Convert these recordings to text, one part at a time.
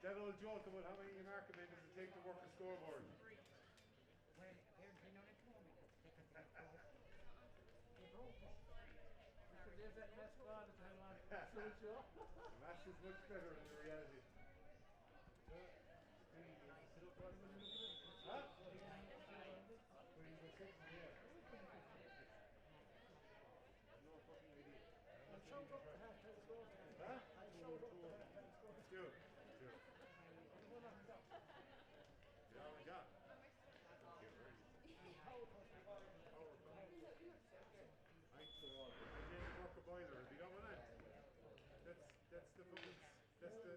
That old joke about how many market men does it take to work a scoreboard? Well, apparently none at home because they broke it. Because there's that mascot at the time on the show. The match is much better in reality. Huh? When he was sitting there. No fucking idea. I'll shout up the half-time score. Huh? I'll shout up the half-time score. Do it. Do it. One of them. Yeah, we got. Thanks for all. Did you work a boiler? Have you got one on? That's the fucking, that's the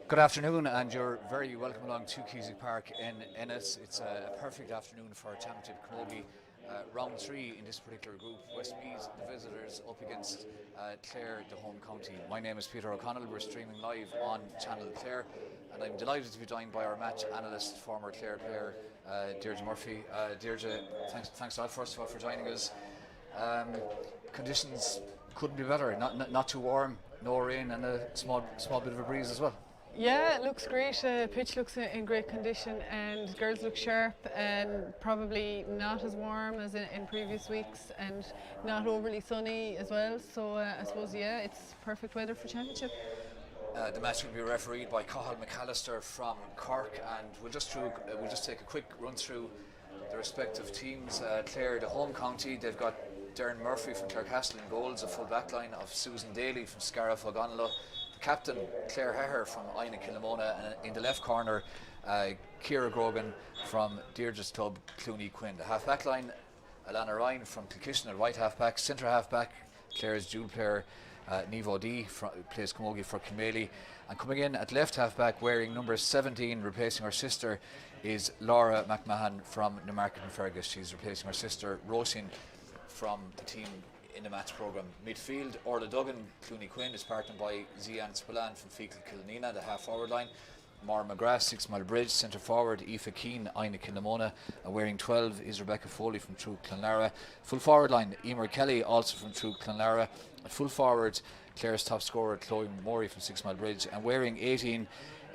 Good afternoon, and you're very welcome along to Keswick Park in Ennis. It's a perfect afternoon for Championship Camogie. Round 3 in this particular group. Westmeath, the visitors, up against Clare, the home county. My name is Peter O'Connell. We're streaming live on Channel Clare, and I'm delighted to be joined by our match analyst, former Clare player, Deirdre Murphy. Deirdre, thanks a lot, first of all, for joining us. Conditions couldn't be better. Not too warm, no rain, and a small bit of a breeze as well. Yeah, it looks great. Pitch looks in great condition, and girls look sharp, and probably not as warm as in previous weeks, and not overly sunny as well. So I suppose, yeah, it's perfect weather for championship. The match will be refereed by Cathal McAllister from Cork, and we'll just take a quick run through the respective teams. Clare, the home county, they've got Darren Murphy from Clarecastle in goals, a full back line of Susan Daly from Scariff O'Gonlow, captain Claire Heher from Ina Kilnamona, and in the left corner Ciara Grogan from Deirdre's club Clooney Quinn. The half back line, Alana Ryan from Kilkishen at right half back, centre half back Clare's dual player Niamh O'Dea plays camogie for Kilmaley, and coming in at left half back wearing number 17, replacing her sister, is Laura McMahon from Newmarket and Fergus. She's replacing her sister Roisin from the team in the match programme. Midfield, Orla Duggan, Clooney Quinn is partnered by Zian Spillane from Fecal Kilnina, the half forward line. Maura McGrath, 6 Mile Bridge, centre forward Aoife Keane, Ina Kilnamona, and wearing 12 is Rebecca Foley from True Clonlara. Full forward line, Emer Kelly, also from True Clonlara. At full forward, Clare's top scorer Chloe Murray from 6 Mile Bridge, and wearing 18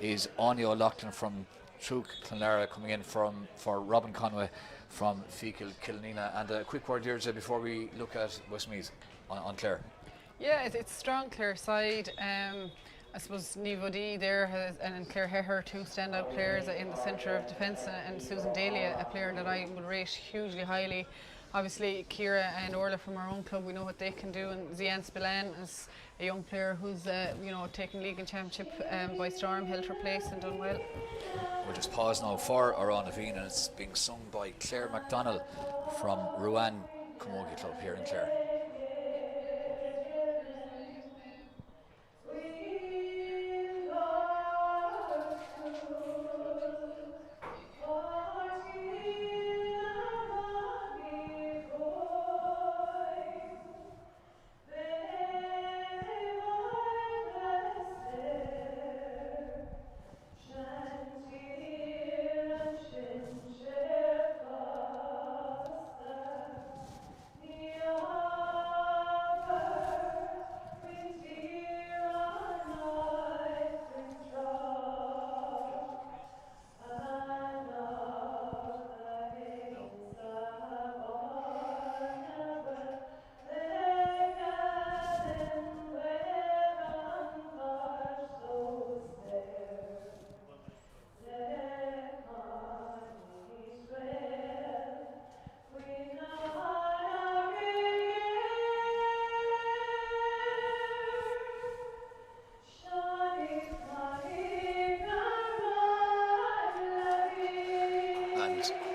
is Anya O'Loughlin from True Clonlara, coming in for Robin Conway from Fecal Kilnina. And a quick word, Deirdre, before we look at Westmeath on Clare. Yeah, it's a strong Clare side. I suppose Niamh O'Dea there and Claire Heher, two standout players in the centre of defence, and Susan Daly, a player that I would rate hugely highly. Obviously, Ciara and Orla from our own club, we know what they can do, and Zian Spillane is a young player who's taken league and championship by storm, held her place and done well. We'll just pause now for Aran Naveen, and it's being sung by Claire MacDonald from Ruan Camogie Club here in Clare.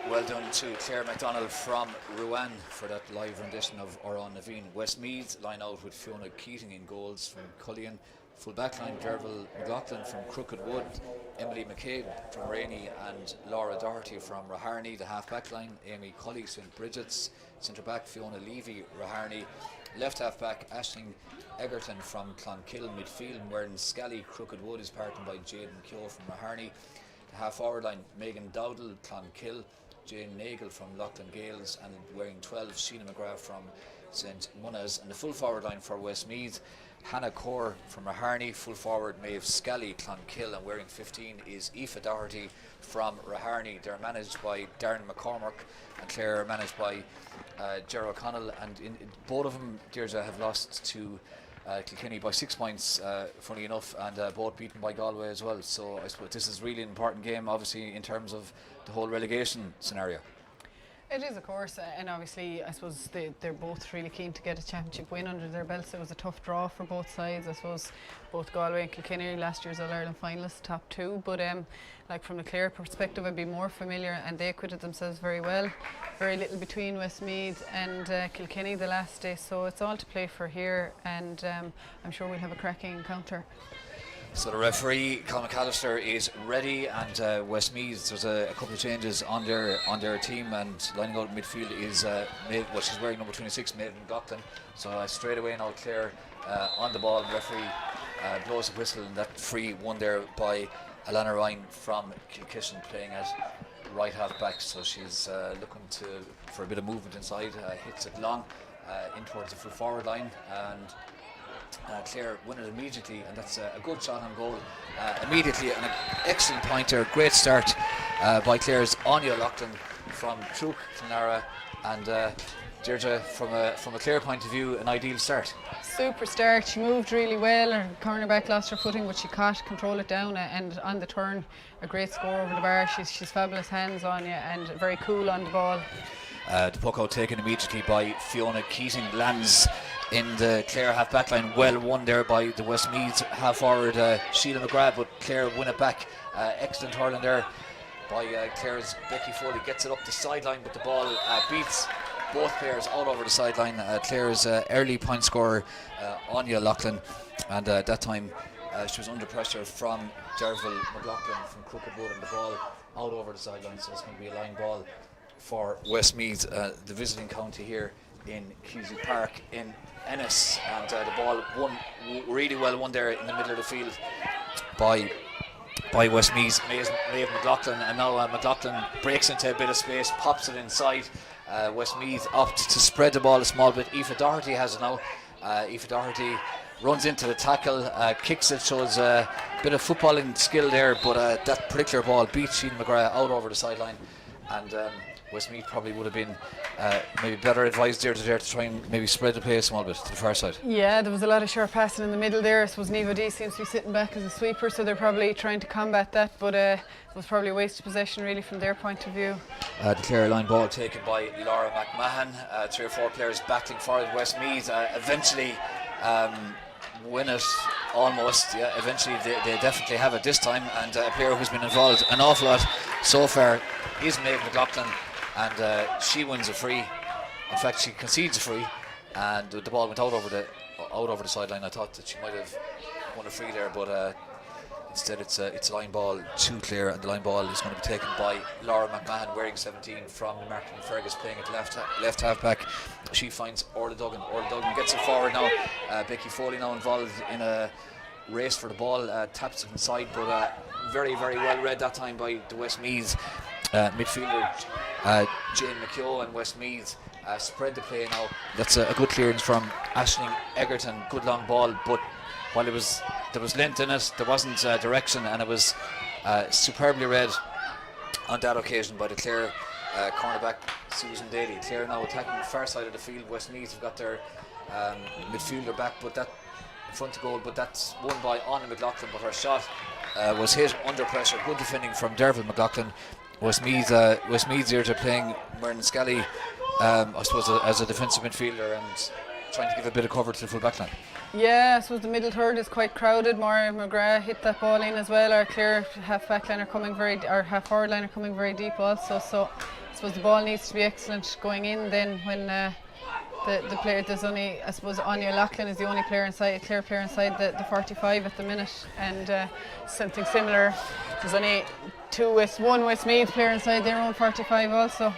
Well done to Claire MacDonald from Ruan for that live rendition of Aran Naveen. Westmeath line out with Fiona Keating in goals from Cullion. Full back line, Derval McLaughlin from Crooked Wood, Emily McCabe from Rainey, and Laura Doherty from Raharney. The half back line, Amy Colley, St Bridget's. Centre back, Fiona Levy, Raharney. Left half back, Aisling Egerton from Clonkill. Midfield, wearing Scally, Crooked Wood is partnered by Jade McKeough from Raharney. The half forward line, Megan Dowdall, Clonkill. Jane Nagel from Loughlin Gales, and wearing 12, Sheena McGrath from St Munas. And the full forward line for Westmeath, Hannah Core from Raharney. Full forward, Maeve Scally, Clonkill, and wearing 15 is Aoife Doherty from Raharney. They're managed by Darren McCormack, and Clare are managed by Gerard O'Connell, and both of them, Deirdre, have lost to Kilkenny by 6 points, funny enough, and both beaten by Galway as well. So I suppose this is really an important game, obviously, in terms of the whole relegation scenario. It is, of course, and obviously I suppose they're both really keen to get a championship win under their belts. It was a tough draw for both sides. I suppose both Galway and Kilkenny, last year's All-Ireland finalists, top two, but like from the Clare perspective, I'd be more familiar, and they acquitted themselves very well. Very little between Westmeath and Kilkenny the last day, so it's all to play for here, and I'm sure we'll have a cracking encounter. So the referee, Colin McAllister, is ready, and Westmeath, there's a couple of changes on their team, and lining out midfield is she's wearing number 26, Maeve McLaughlin. So straight away now Clare on the ball. The referee blows a whistle, and that free won there by Alana Ryan from Kilkishen, playing at right half back. So she's looking for a bit of movement inside, hits it long in towards the full forward line, and Clare win it immediately, and that's a good shot on goal immediately, and an excellent pointer. Great start by Clare's Anya Loughlin from Truk Clonara, and Deirdre, from a Clare point of view, an ideal start. Super start. She moved really well. Her cornerback lost her footing, but she caught, controlled it down, and on the turn, a great score over the bar. She's fabulous hands on you and very cool on the ball. The puck out taken immediately by Fiona Keating, lands in the Clare half back line. Well won there by the Westmeath half forward Sheila McGrath, but Clare win it back. Excellent hurling there by Clare's Becky Foley. Gets it up the sideline, but the ball beats both players all over the sideline. Clare's early point scorer, Anya Loughlin, and at that time she was under pressure from Derval McLaughlin from Crooked Wood, and the ball out over the sideline, so it's going to be a line ball for Westmeath, the visiting county here in Kesey Park in Ennis, and the ball really well won there in the middle of the field by Westmeath, Maeve McLaughlin, and now McLaughlin breaks into a bit of space, pops it inside. Westmeath opt to spread the ball a small bit. Aoife Doherty has it now. Aoife Doherty runs into the tackle, kicks it, shows a bit of footballing skill there, but that particular ball beats Sheila McGrath out over the sideline, and Westmeath probably would have been maybe better advised there to try and maybe spread the play a small bit to the far side. Yeah, there was a lot of sharp passing in the middle there. I suppose Nivo D seems to be sitting back as a sweeper, so they're probably trying to combat that, but it was probably a waste of possession really from their point of view. The Clare line ball taken by Laura McMahon. 3 or 4 players battling for it. Westmeath eventually win it almost. Yeah, eventually they definitely have it this time, and a player who's been involved an awful lot so far is Maeve McLaughlin, and she wins a free. In fact, she concedes a free, and the ball went out over the sideline. I thought that she might have won a free there, but instead it's a line ball to Clare, and the line ball is going to be taken by Laura McMahon, wearing 17, from Martin Fergus, playing at left half back. She finds Orla Duggan. Orla Duggan gets it forward now. Becky Foley now involved in a race for the ball, taps it inside, but very, very well read that time by the Westmeath midfielder Jane McKeough, and Westmeath spread the play now. That's a good clearance from Aisling Egerton. Good long ball, but while there was length in it, there wasn't direction, and it was superbly read on that occasion by the Clare cornerback Susan Daly. Clare now attacking the far side of the field. Westmeath have got their midfielder back, but that in front of goal, but that's won by Anna McLaughlin, but her shot was hit under pressure. Good defending from Derval McLaughlin. Westmeath here to playing Myrna Scally, I suppose, as a defensive midfielder, and trying to give a bit of cover to the full back line. Yeah, I suppose the middle third is quite crowded. Maura McGrath hit that ball in as well. Our Clare half back line are coming our half forward line are coming very deep also. So I suppose the ball needs to be excellent going in. Then when the player, there's only, I suppose Anya Loughlin is the only player inside, Clare player inside the 45 at the minute, and something similar. There's only one Westmeath player inside their own 45 also.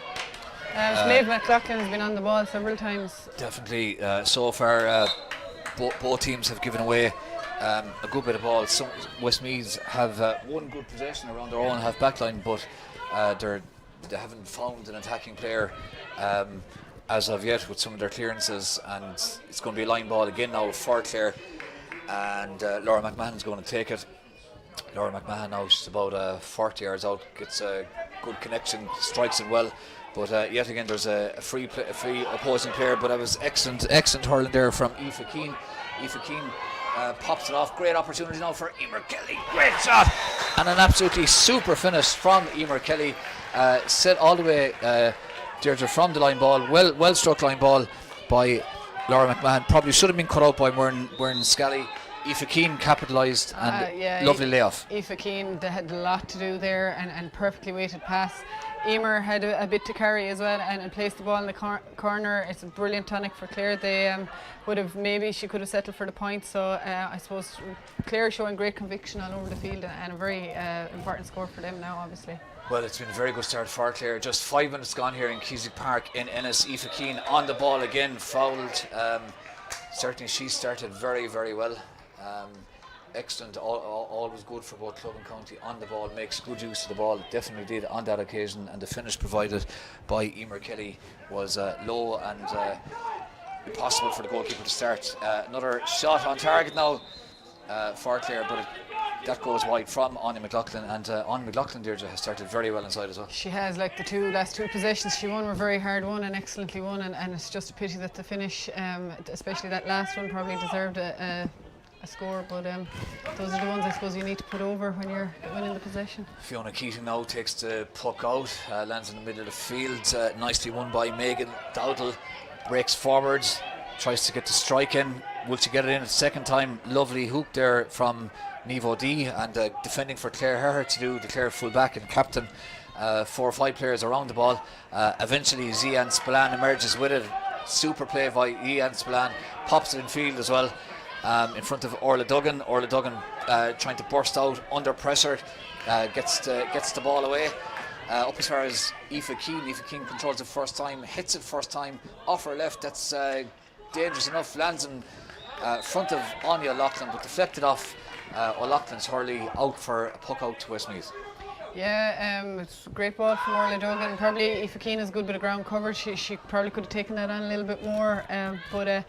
Maeve McLaughlin has been on the ball several times. Definitely, so far. Both teams have given away a good bit of ball. Westmeath have one good possession around their own half back line, but they haven't found an attacking player as of yet with some of their clearances, and it's going to be a line ball again now for Clare, and Laura McMahon is going to take it. Laura McMahon now, she's about 40 yards out, gets a good connection, strikes it well. But yet again, there's a free opposing player. But that was excellent hurling there from Aoife Keane. Aoife Keane pops it off. Great opportunity now for Emer Kelly. Great shot, and an absolutely super finish from Emer Kelly. Set all the way, Deirdre, from the line ball. Well struck line ball by Laura McMahon. Probably should have been cut out by Myrna Scally. Aoife Keane capitalised, and lovely layoff. Aoife Keane, they had a lot to do there, and perfectly weighted pass. Emer had a bit to carry as well and placed the ball in the corner. It's a brilliant tonic for Clare. They maybe she could have settled for the point. So I suppose Clare showing great conviction all over the field and a very important score for them now, obviously. Well, it's been a very good start for Clare. Just 5 minutes gone here in Keswick Park in Ennis. Aoife Keane on the ball again, fouled. Certainly she started very, very well. Excellent, all was good for both club and county on the ball, makes good use of the ball, definitely did on that occasion, and the finish provided by Emer Kelly was low and impossible for the goalkeeper to start. Another shot on target now for Clare, but that goes wide from Anya McLaughlin, and Anya McLaughlin, Deirdre, has started very well inside as well. She has, like the last two possessions she won were very hard won and excellently won, and it's just a pity that the finish, especially that last one, probably deserved a score, but those are the ones I suppose you need to put over when you're winning the possession. Fiona Keating now takes the puck out, lands in the middle of the field, nicely won by Megan Dowdall, breaks forwards, tries to get the strike in. Will she get it in a second time? Lovely hook there from Niamh O'Dea, and defending for Clare Herher to do, the Clare full back and captain. 4 or 5 players around the ball. Eventually Zian Spillane emerges with it. Super play by Zian Spillane, pops it in field as well. In front of Orla Duggan. Orla Duggan trying to burst out under pressure, gets the ball away. Up as far as Aoife Keane. Aoife Keane controls it first time, hits it first time, off her left. That's dangerous enough. Lands in front of Anya O'Loughlin, but deflected off O'Loughlin's hurley out for a puck out to Westmeath. Yeah, it's a great ball from Orla Duggan. Probably Aoife Keane has a good bit of ground coverage. She probably could have taken that on a little bit more, but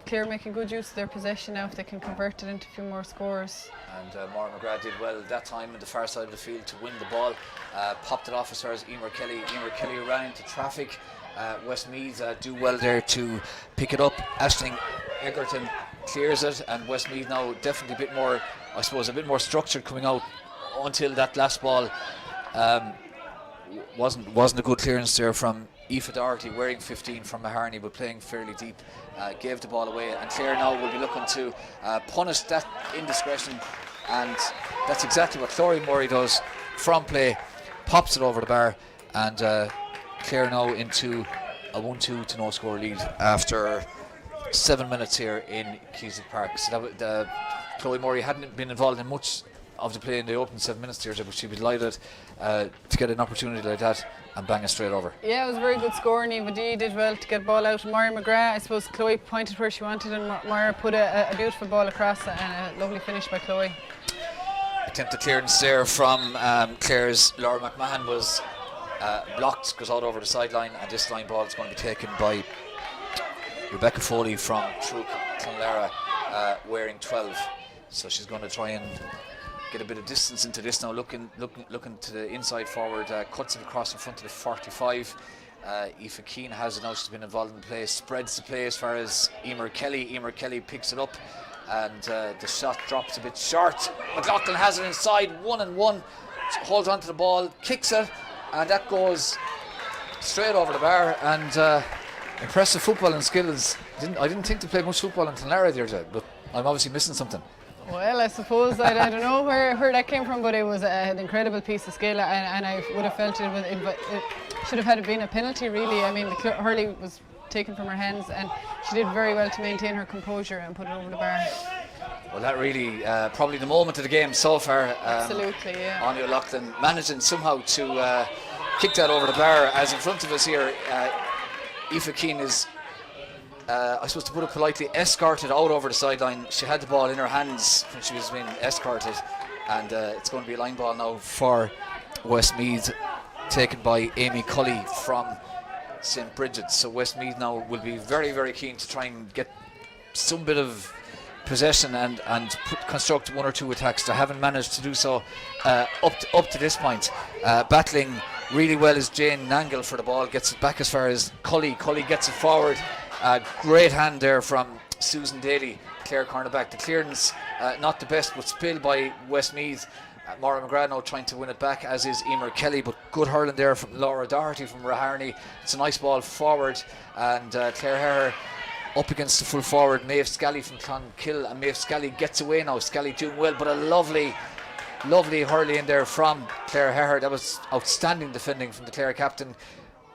Clare making good use of their possession now if they can convert it into a few more scores. And Maura McGrath did well that time on the far side of the field to win the ball. Popped it off as far as Emer Kelly. Emer Kelly ran into traffic. Westmeath do well there to pick it up. Aisling Egerton clears it, and Westmeath now definitely a bit more, I suppose, a bit more structured coming out until that last ball. Wasn't a good clearance there from Aoife Doherty, wearing 15 from Maharney, but playing fairly deep. Gave the ball away, and Clare now will be looking to punish that indiscretion, and that's exactly what Clorey Murray does from play, pops it over the bar, and Clare now into a 1-2 to no score lead after 7 minutes here in Keswick Park. So Chloe Murray hadn't been involved in much of the play in the opening 7 minutes here, but she'd be delighted to get an opportunity like that and bang it straight over. Yeah, it was a very good score. Niamh O'Dea did well to get the ball out. Maura McGrath, I suppose Chloe pointed where she wanted, and Maura put a beautiful ball across, and a lovely finish by Chloe. Attempted clearance there from Clare's Laura McMahon was blocked, goes out over the sideline, and this line ball is going to be taken by Rebecca Foley from Truk Clonlara, wearing 12. So she's going to try and get a bit of distance into this now, looking to the inside forward, cuts it across in front of the 45. Aoife Keane has it now, she's been involved in the play, spreads the play as far as Emer Kelly. Emer Kelly picks it up, and the shot drops a bit short. McLaughlin has it inside, 1-on-1, holds onto the ball, kicks it, and that goes straight over the bar. And impressive footballing skills. I didn't think they played much football in Clonlara the other day, but I'm obviously missing something. Well, I suppose I don't know where that came from, but it was an incredible piece of skill, and I would have felt it should have had been a penalty, really. I mean, the hurley was taken from her hands, and she did very well to maintain her composure and put it over the bar. Well, that really probably the moment of the game so far. Absolutely, yeah. Anya O'Loughlin managing somehow to kick that over the bar, as in front of us here. Aoife Keane is, I suppose to put it politely, escorted out over the sideline. She had the ball in her hands when she was being escorted, and it's going to be a line ball now for Westmeath, taken by Amy Cully from St. Bridget's. So Westmeath now will be very, very keen to try and get some bit of possession and construct 1 or 2 attacks. They haven't managed to do so up to this point. Battling really well is Jane Nangle for the ball, gets it back as far as Cully. Cully gets it forward. Great hand there from Susan Daly, Clare cornerback. The clearance not the best, but spilled by Westmeath. Maura McGrath now trying to win it back, as is Emer Kelly, but good hurling there from Laura Doherty from Raharney. It's a nice ball forward, and Clare Herher up against the full forward Maeve Scally from Clonkill, and Maeve Scally gets away now. Scally doing well, but a lovely Lovely hurley in there from Clare Heher. That was outstanding defending from the Clare captain.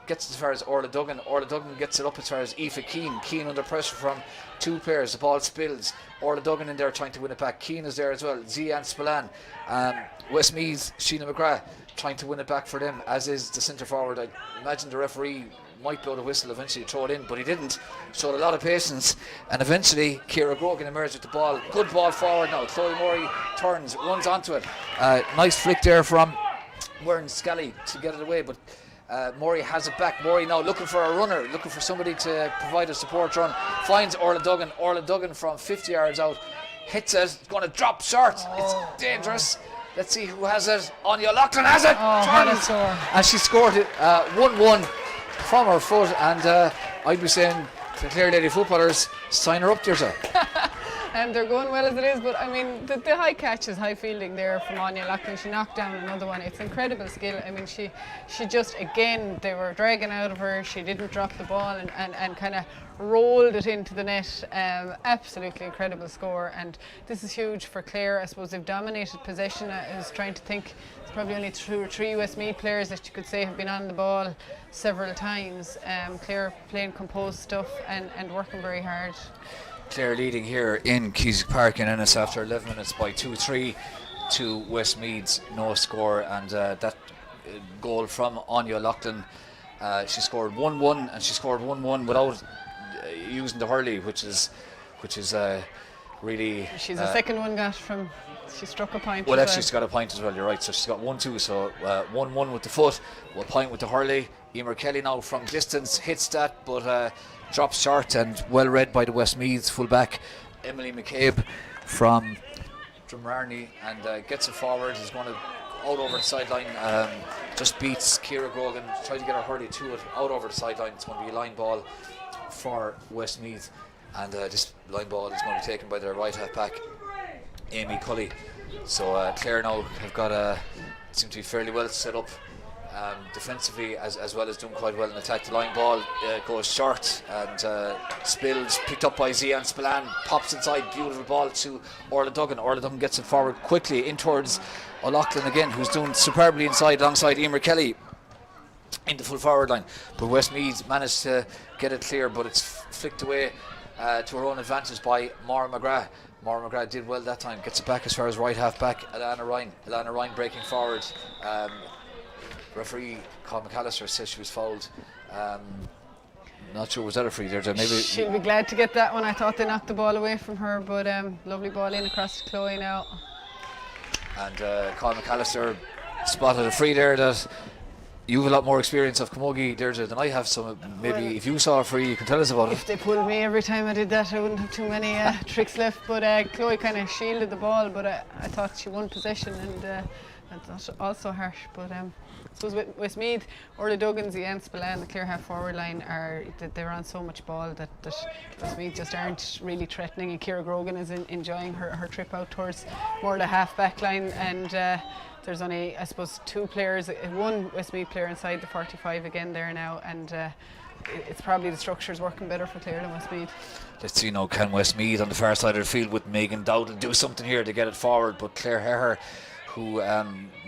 Gets as far as Orla Duggan. Orla Duggan gets it up as far as Aoife Keane. Keane under pressure from two players. The ball spills. Orla Duggan in there trying to win it back. Keane is there as well. Zian Spillane. Westmeath, Sheena McGrath trying to win it back for them, as is the centre forward. I imagine the referee might blow the whistle eventually, throw it in, but he didn't. Showed a lot of patience, and eventually Ciara Grogan emerged with the ball. Good ball forward now. Chloe Morey turns, runs onto it. Nice flick there from Warren Scally to get it away, but Morey has it back. Morey now looking for a runner, looking for somebody to provide a support run. Finds Orla Duggan. Orla Duggan from 50 yards out hits it. It's going to drop short. It's dangerous. Let's see who has it. Anya Loughlin has it. Turns, and she scored it 1-1 from her foot. And I'd be saying to the Clare Lady footballers, sign her up to yourself. And they're going well as it is, but I mean the high catches, high fielding there from Anya Loughlin. She knocked down another one. It's incredible skill. I mean she just, again, they were dragging out of her. She didn't drop the ball and kind of rolled it into the net. Absolutely incredible score, and this is huge for Clare. I suppose they've dominated possession. I was trying to think, it's probably only 2 or 3 Westmeath players that you could say have been on the ball several times. Clare playing composed stuff and working very hard. Clare leading here in Keswick Park in Ennis after 11 minutes by 2-3 to Westmeath's no score, and that goal from Anya Loughlin, she scored 1-1, and she scored 1-1 without using the hurley, which is really. She's the second one got from. She struck a point. Well, actually, she's got a point as well. You're right. So she's got 1-2. So 1-1 with the foot, 1 point with the hurley. Emer Kelly now from distance hits that, but drops short, and well read by the Westmeath fullback Emily McCabe from Drumlarney, and gets it forward. He's going to out over the sideline. Just beats Ciara Grogan. Tried to get her hurley to it out over the sideline. It's going to be a line ball for Westmeath, and this line ball is going to be taken by their right half back Amy Cully. So Clare now have got seem to be fairly well set up defensively, as well as doing quite well in attack. The line ball goes short and spills, picked up by Zian Spillane, pops inside, beautiful ball to Orla Duggan. Orla Duggan gets it forward quickly in towards O'Loughlin again, who's doing superbly inside alongside Emer Kelly in the full forward line, but Westmeath managed to get it clear, but it's flicked away to her own advantage by Maura McGrath. Maura McGrath did well that time, gets it back as far as right half back Alana Ryan. Alana Ryan breaking forward. Referee Colin McAllister says she was fouled. Not sure, was that a free there? Maybe she'll be glad to get that one. I thought they knocked the ball away from her, but lovely ball in across to Chloe now. And Colin McAllister spotted a free there that you have a lot more experience of camogie, Deirdre, than I have, so maybe if you saw a free, you can tell us about it. If they pulled me every time I did that, I wouldn't have too many tricks left, but Chloe kind of shielded the ball, but I thought she won possession, and that's also harsh, but I suppose with Westmeath, Orla Duggan, Zian Spillane, the Clare half forward line, they're on so much ball that Westmeath just aren't really threatening, and Ciara Grogan is enjoying her trip out towards more the half back line, and there's only, I suppose, 2 players, 1 Westmeath player inside the 45 again there now, and it's probably the structure's working better for Clare than Westmeath. Let's see now, can Westmeath on the far side of the field with Megan Dowdle do something here to get it forward, but Clare Heher, who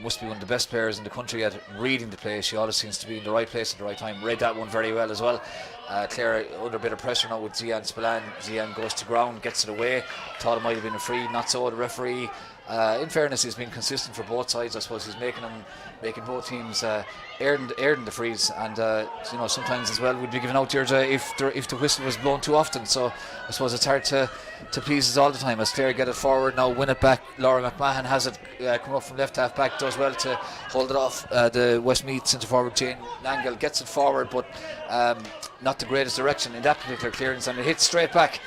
must be one of the best players in the country at reading the play. She always seems to be in the right place at the right time. Read that one very well as well. Clare under a bit of pressure now with Zian Spillane. Zian goes to ground, gets it away. Thought it might have been a free, not so. The referee, in fairness, he's been consistent for both sides. I suppose he's making both teams earn the frees, and sometimes as well would be given out here if the whistle was blown too often. So I suppose it's hard to please us all the time. As Clare get it forward now, win it back. Laura McMahon has it come up from left half back, does well to hold it off. The Westmeath centre forward Jane Langill gets it forward, but not the greatest direction in that particular clearance, and it hits straight back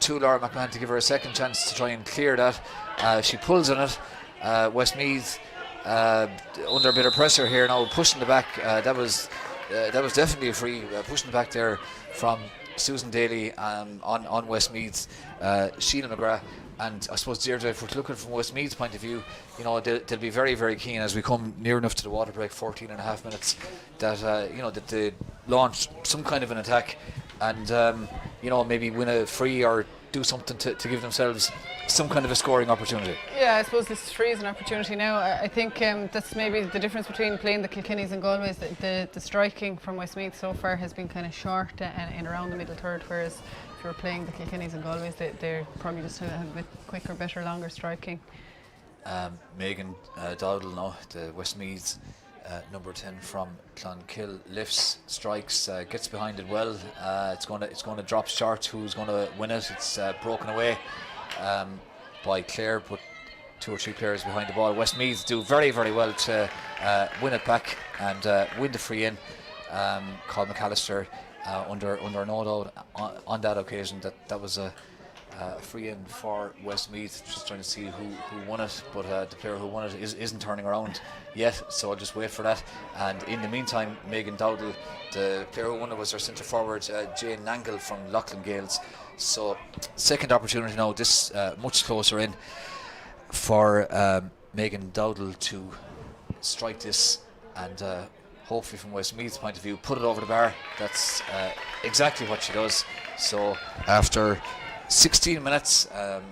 to Laura McMahon to give her a second chance to try and clear that. She pulls on it. Westmeath under a bit of pressure here now, pushing the back. That was definitely a free, pushing the back there from Susan Daly on Westmeath's Sheena McGrath. And I suppose, Deirdre, if we're looking from Westmeath's point of view, they'll be very, very keen as we come near enough to the water break, 14 and a half minutes, that that they launch some kind of an attack and maybe win a free or do something to give themselves some kind of a scoring opportunity. Yeah, I suppose this free is an opportunity now. I think that's maybe the difference between playing the Kilkennys and Galways. The striking from Westmeath so far has been kind of short and around the middle third, whereas if you're playing the Kilkennys and Galways, they're probably just have a bit quicker, better, longer striking. Megan Dowdall now, the Westmeath number 10 from Clonkill, lifts, strikes, gets behind it well. It's going to drop short. Who's going to win it? It's broken away by Clare, but 2 or 3 players behind the ball. Westmeath do very, very well to win it back and win the free in. Colin McAllister under no doubt on that occasion that was a free in for Westmeath. Just trying to see who won it, but the player who won it isn't turning around yet, so I'll just wait for that. And in the meantime, Megan Dowdall, the player who won it was their centre forward Jane Nangle from Loughlin Gales. So second opportunity now, this much closer in for Megan Dowdall to strike this, and hopefully from Westmeath's point of view put it over the bar. That's exactly what she does. So after 16 minutes,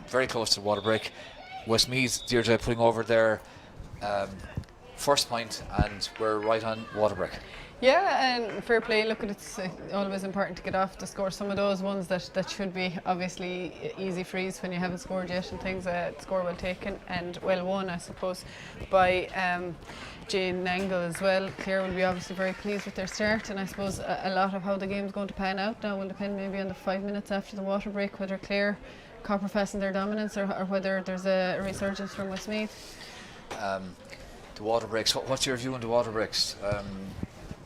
very close to the water break, Westmeath, Deirdre, putting over their first point, and we're right on water break. Yeah, and fair play. Look, it's always important to get off to score some of those ones that should be obviously easy frees when you haven't scored yet, and things score well taken and well won, I suppose, by Jane Nangle as well. Clare will be obviously very pleased with their start, and I suppose a lot of how the game's going to pan out now will depend maybe on the 5 minutes after the water break, whether Clare copper fasten their dominance or whether there's a resurgence from Westmeath. The water breaks. What's your view on the water breaks?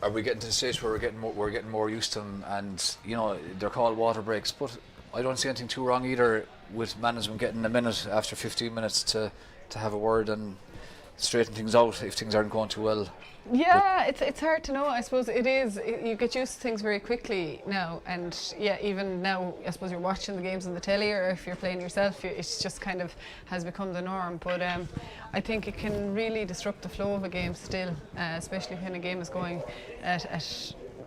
Are we getting to the stage where we're getting more used to them, and you know they're called water breaks, but I don't see anything too wrong either with management getting a minute after 15 minutes to have a word and straighten things out if things aren't going too well. Yeah, it's hard to know. I suppose it is. You get used to things very quickly now, and yeah, even now, I suppose you're watching the games on the telly, or if you're playing yourself, it's just kind of has become the norm. But I think it can really disrupt the flow of a game still, especially when a game is going at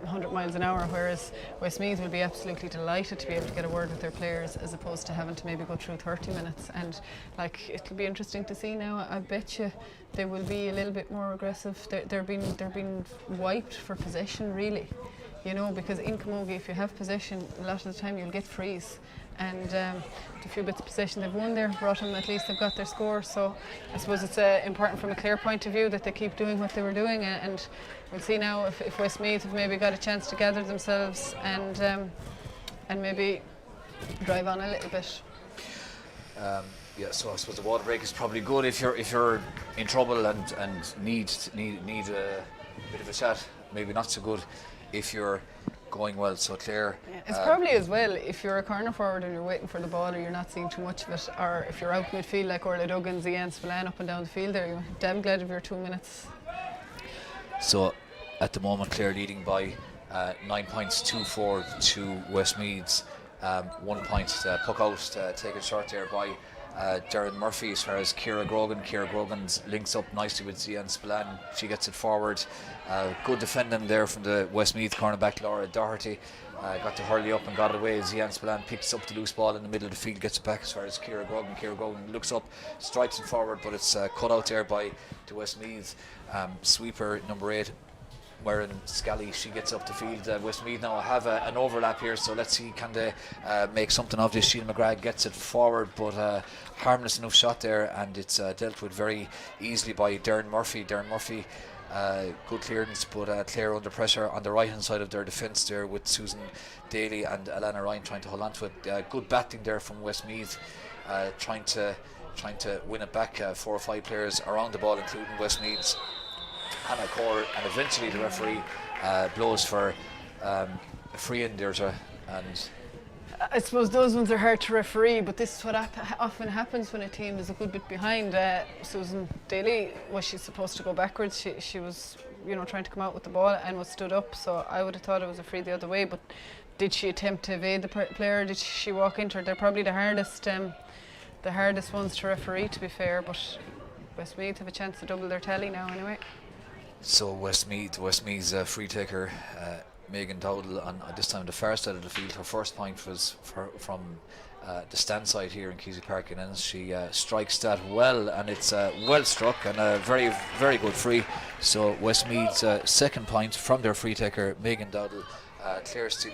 100 miles an hour, whereas Westmeath will be absolutely delighted to be able to get a word with their players as opposed to having to maybe go through 30 minutes. And like, it'll be interesting to see now. I bet you they will be a little bit more aggressive. They're being wiped for possession, really, you know, because in Camogie, if you have possession, a lot of the time you'll get frees. And the few bits of possession they've won there brought them, at least they've got their score. So I suppose it's important from a Clare point of view that they keep doing what they were doing, and we'll see now if Westmeath have maybe got a chance to gather themselves and maybe drive on a little bit. Yeah, so I suppose the water break is probably good if you're in trouble and need a bit of a chat. Maybe not so good if you're going well. So Clare, it's probably as well if you're a corner forward and you're waiting for the ball, or you're not seeing too much of it, or if you're out midfield like Orla Duggan, Ian Spillane up and down the field there, you're damn glad of your 2 minutes. So at the moment, Clare leading by 9 points, 2-4 to Westmeath's 1 point. Puck out taken short there by Darren Murphy as far as Ciara Grogan. Ciara Grogan's links up nicely with Zian Spillane. She gets it forward. Good defending there from the Westmeath cornerback Laura Doherty. Got to hurley up and got it away. Zian Spillane picks up the loose ball in the middle of the field, gets it back as far as Ciara Grogan. Ciara Grogan looks up, strikes it forward, but it's cut out there by the Westmeath sweeper number 8. Wearing Scally, she gets up the field. Westmeath now have an overlap here, so let's see, can they make something of this. Sheila McGrath gets it forward, but harmless enough shot there, and it's dealt with very easily by Darren Murphy. Darren Murphy, good clearance, but Clare under pressure on the right hand side of their defence there with Susan Daly and Alana Ryan trying to hold on to it. Good batting there from Westmeath, trying to win it back. 4 or 5 players around the ball, including Westmeath's Hannah Core, and eventually the referee blows for a free in, Deirdre. And I suppose those ones are hard to referee, but this is what often happens when a team is a good bit behind. Susan Daly, was she supposed to go backwards? She was, you know, trying to come out with the ball and was stood up, so I would have thought it was a free the other way. But did she attempt to evade the player? Did she walk into her? They're probably the hardest ones to referee, to be fair. But Westmeath have a chance to double their tally now anyway. So Westmeath's free taker, Megan Dowdall, on this time the far side of the field. Her first point was from the stand side here in Kesey Park, and then she strikes that well, and it's well struck and a very, very good free. So Westmeath's second point from their free taker, Megan Dowdle. Clare still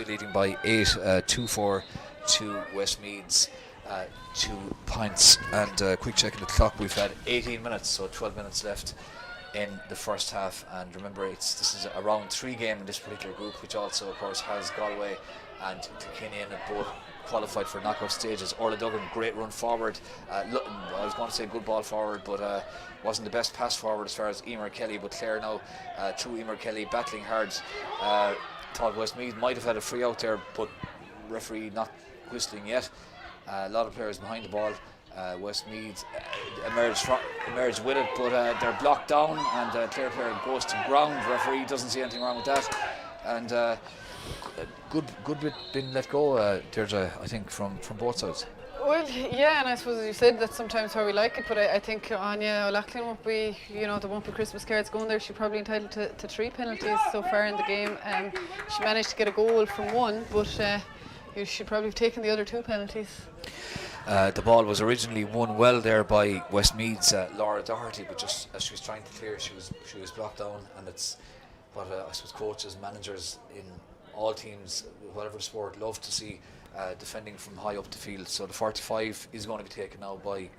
leading by 8, 2-4 to Westmeath's 2 points. And quick check of the clock, we've had 18 minutes, so 12 minutes left in the first half. And remember, this is a round 3 game in this particular group, which also of course has Galway and Kilkenny in it, both qualified for knockout stages. Orla Duggan, great run forward. I was going to say good ball forward, but wasn't the best pass forward as far as Emer Kelly. But Clare now through Emer Kelly, battling hard. Thought Westmeath might have had a free out there, but referee not whistling yet. A lot of players behind the ball. Westmeath emerged with it, but they're blocked down, and Clare player goes to ground. Referee doesn't see anything wrong with that, and good bit been let go, Deirdre, I think, from both sides. Well, yeah, and I suppose as you said, that's sometimes how we like it, but I think Anya O'Loughlin won't be, there won't be Christmas cards going there. She's probably entitled to 3 penalties so far in the game. She managed to get a goal from 1, but she probably have taken the other 2 penalties. The ball was originally won well there by Westmeath's Laura Doherty, but just as she was trying to clear, she was blocked down, and it's what I suppose coaches, managers in all teams, whatever the sport, love to see defending from high up the field. So the 45 is going to be taken now by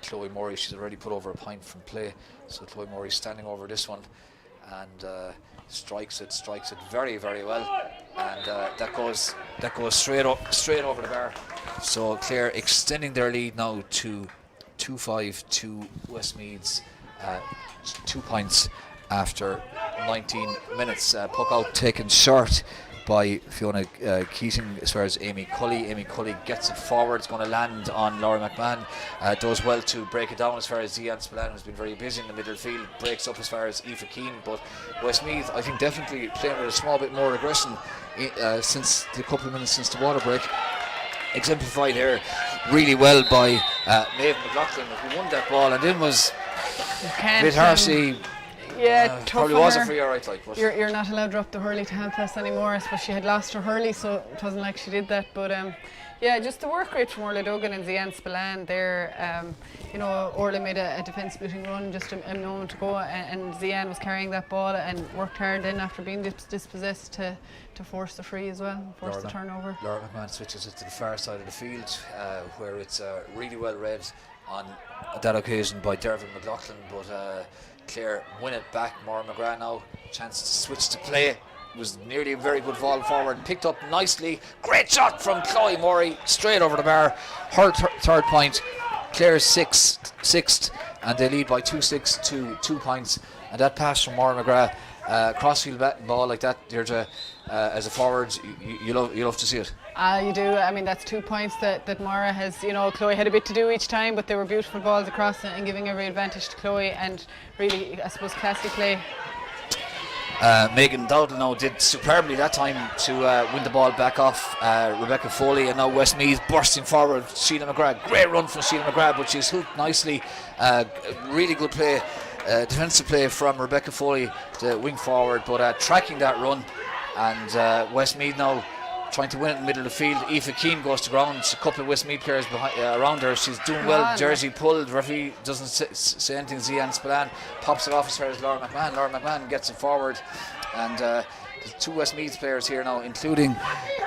Chloe Murray. She's already put over a point from play, so Chloe Murray standing over this one and strikes it very, very well, and that goes straight over the bar. So Clare extending their lead now to 2-5 to Westmeath's 2 points after 19 minutes. Puck out taken short by Fiona Keating as far as Amy Cully. Amy Cully gets it forward. It's going to land on Laura McMahon. Does well to break it down as far as Zian Spillane, who's been very busy in the middle field. Breaks up as far as Aoife Keane. But Westmeath, I think, definitely playing with a small bit more aggression since the couple of minutes since the water break. Exemplified here really well by Maeve McLaughlin, who won that ball and then was a bit harshly. Yeah, probably was a free, alright, like. But you're not allowed to drop the hurley to hand pass anymore. I suppose she had lost her hurley, so it wasn't like she did that. But just the work rate from Orla Duggan and Zian Spillane there. Orla made a defence splitting run just a moment ago, and Zian was carrying that ball and worked hard then after being dispossessed to force the free as well, force the turnover. Laura McMahon switches it to the far side of the field, where it's really well read on that occasion by Dervin McLaughlin, but Clare win it back. Maura McGrath now, chance to switch to play. It was nearly a very good ball forward, picked up nicely. Great shot from Chloe Murray, straight over the bar. Her third point, Clare's sixth, and they lead by 2-6 to 2 points. And that pass from Maura McGrath, crossfield ball like that, Deirdre, as a forward, you love to see it. You do. I mean, that's 2 points that Maura has. Chloe had a bit to do each time, but they were beautiful balls across and giving every advantage to Chloe, and really, I suppose, classy play. Megan Dowdle now did superbly that time to win the ball back off Rebecca Foley, and now Westmeath bursting forward. Sheila McGrath, great run from Sheila McGrath, but she's hooked nicely. Really good play, defensive play from Rebecca Foley, the wing forward, but tracking that run, and Westmeath now trying to win it in the middle of the field. Aoife Keane goes to ground. A couple of Westmeath players around her. She's doing well. Jersey pulled. Referee doesn't say anything. Zian Spillane pops it off as far as Laura McMahon. Laura McMahon gets it forward, and there's 2 Westmeath players here now, including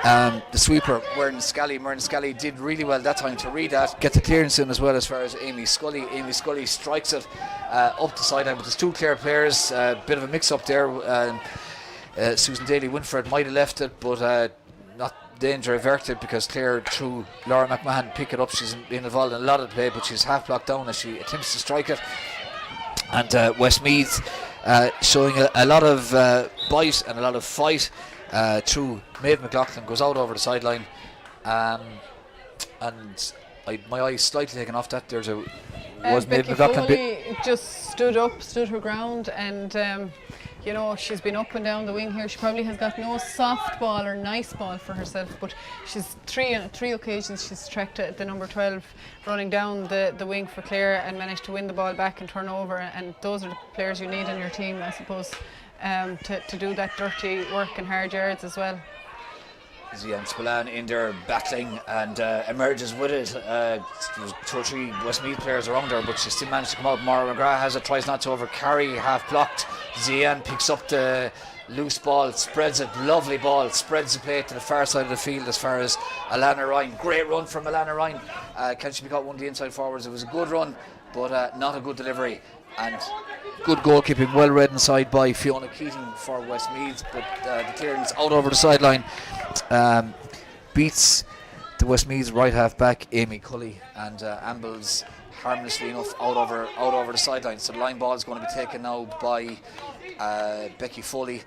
the sweeper Myrne Scally. Myrne Scally did really well that time to read that, get the clearance in as well as far as Amy Scully. Amy Scully strikes it up the sideline, but there's 2 Clare players. Bit of a mix-up there. Susan Daly-Winfred might have left it, but not danger averted, because Clare through Laura McMahon pick it up. She's been involved in a lot of play, but she's half blocked down as she attempts to strike it. And Westmeath showing a lot of bite and a lot of fight through Maeve McLaughlin, goes out over the sideline, and my eyes slightly taken off that. There's was Maeve McLaughlin just stood her ground, and she's been up and down the wing here. She probably has got no soft ball or nice ball for herself, but she's three occasions she's tracked the number 12 running down the wing for Clare and managed to win the ball back and turn over, and those are the players you need in your team, I suppose, to do that dirty work and hard yards as well. Zian Spillane in there battling and emerges with it. There was 2 or 3 Westmeath players around her, but she still managed to come out. Maura McGrath has it, tries not to overcarry, half blocked. Zian picks up the loose ball, spreads it, lovely ball, spreads the play to the far side of the field as far as Alana Ryan. Great run from Alana Ryan. Can she pick out one of the inside forwards? It was a good run, but not a good delivery. And good goalkeeping, well read inside by Fiona Keating for Westmeath, but the clearance out over the sideline beats the Westmeath right half back Amy Cully, and ambles harmlessly enough out over the sideline. So the line ball is going to be taken now by Becky Foley.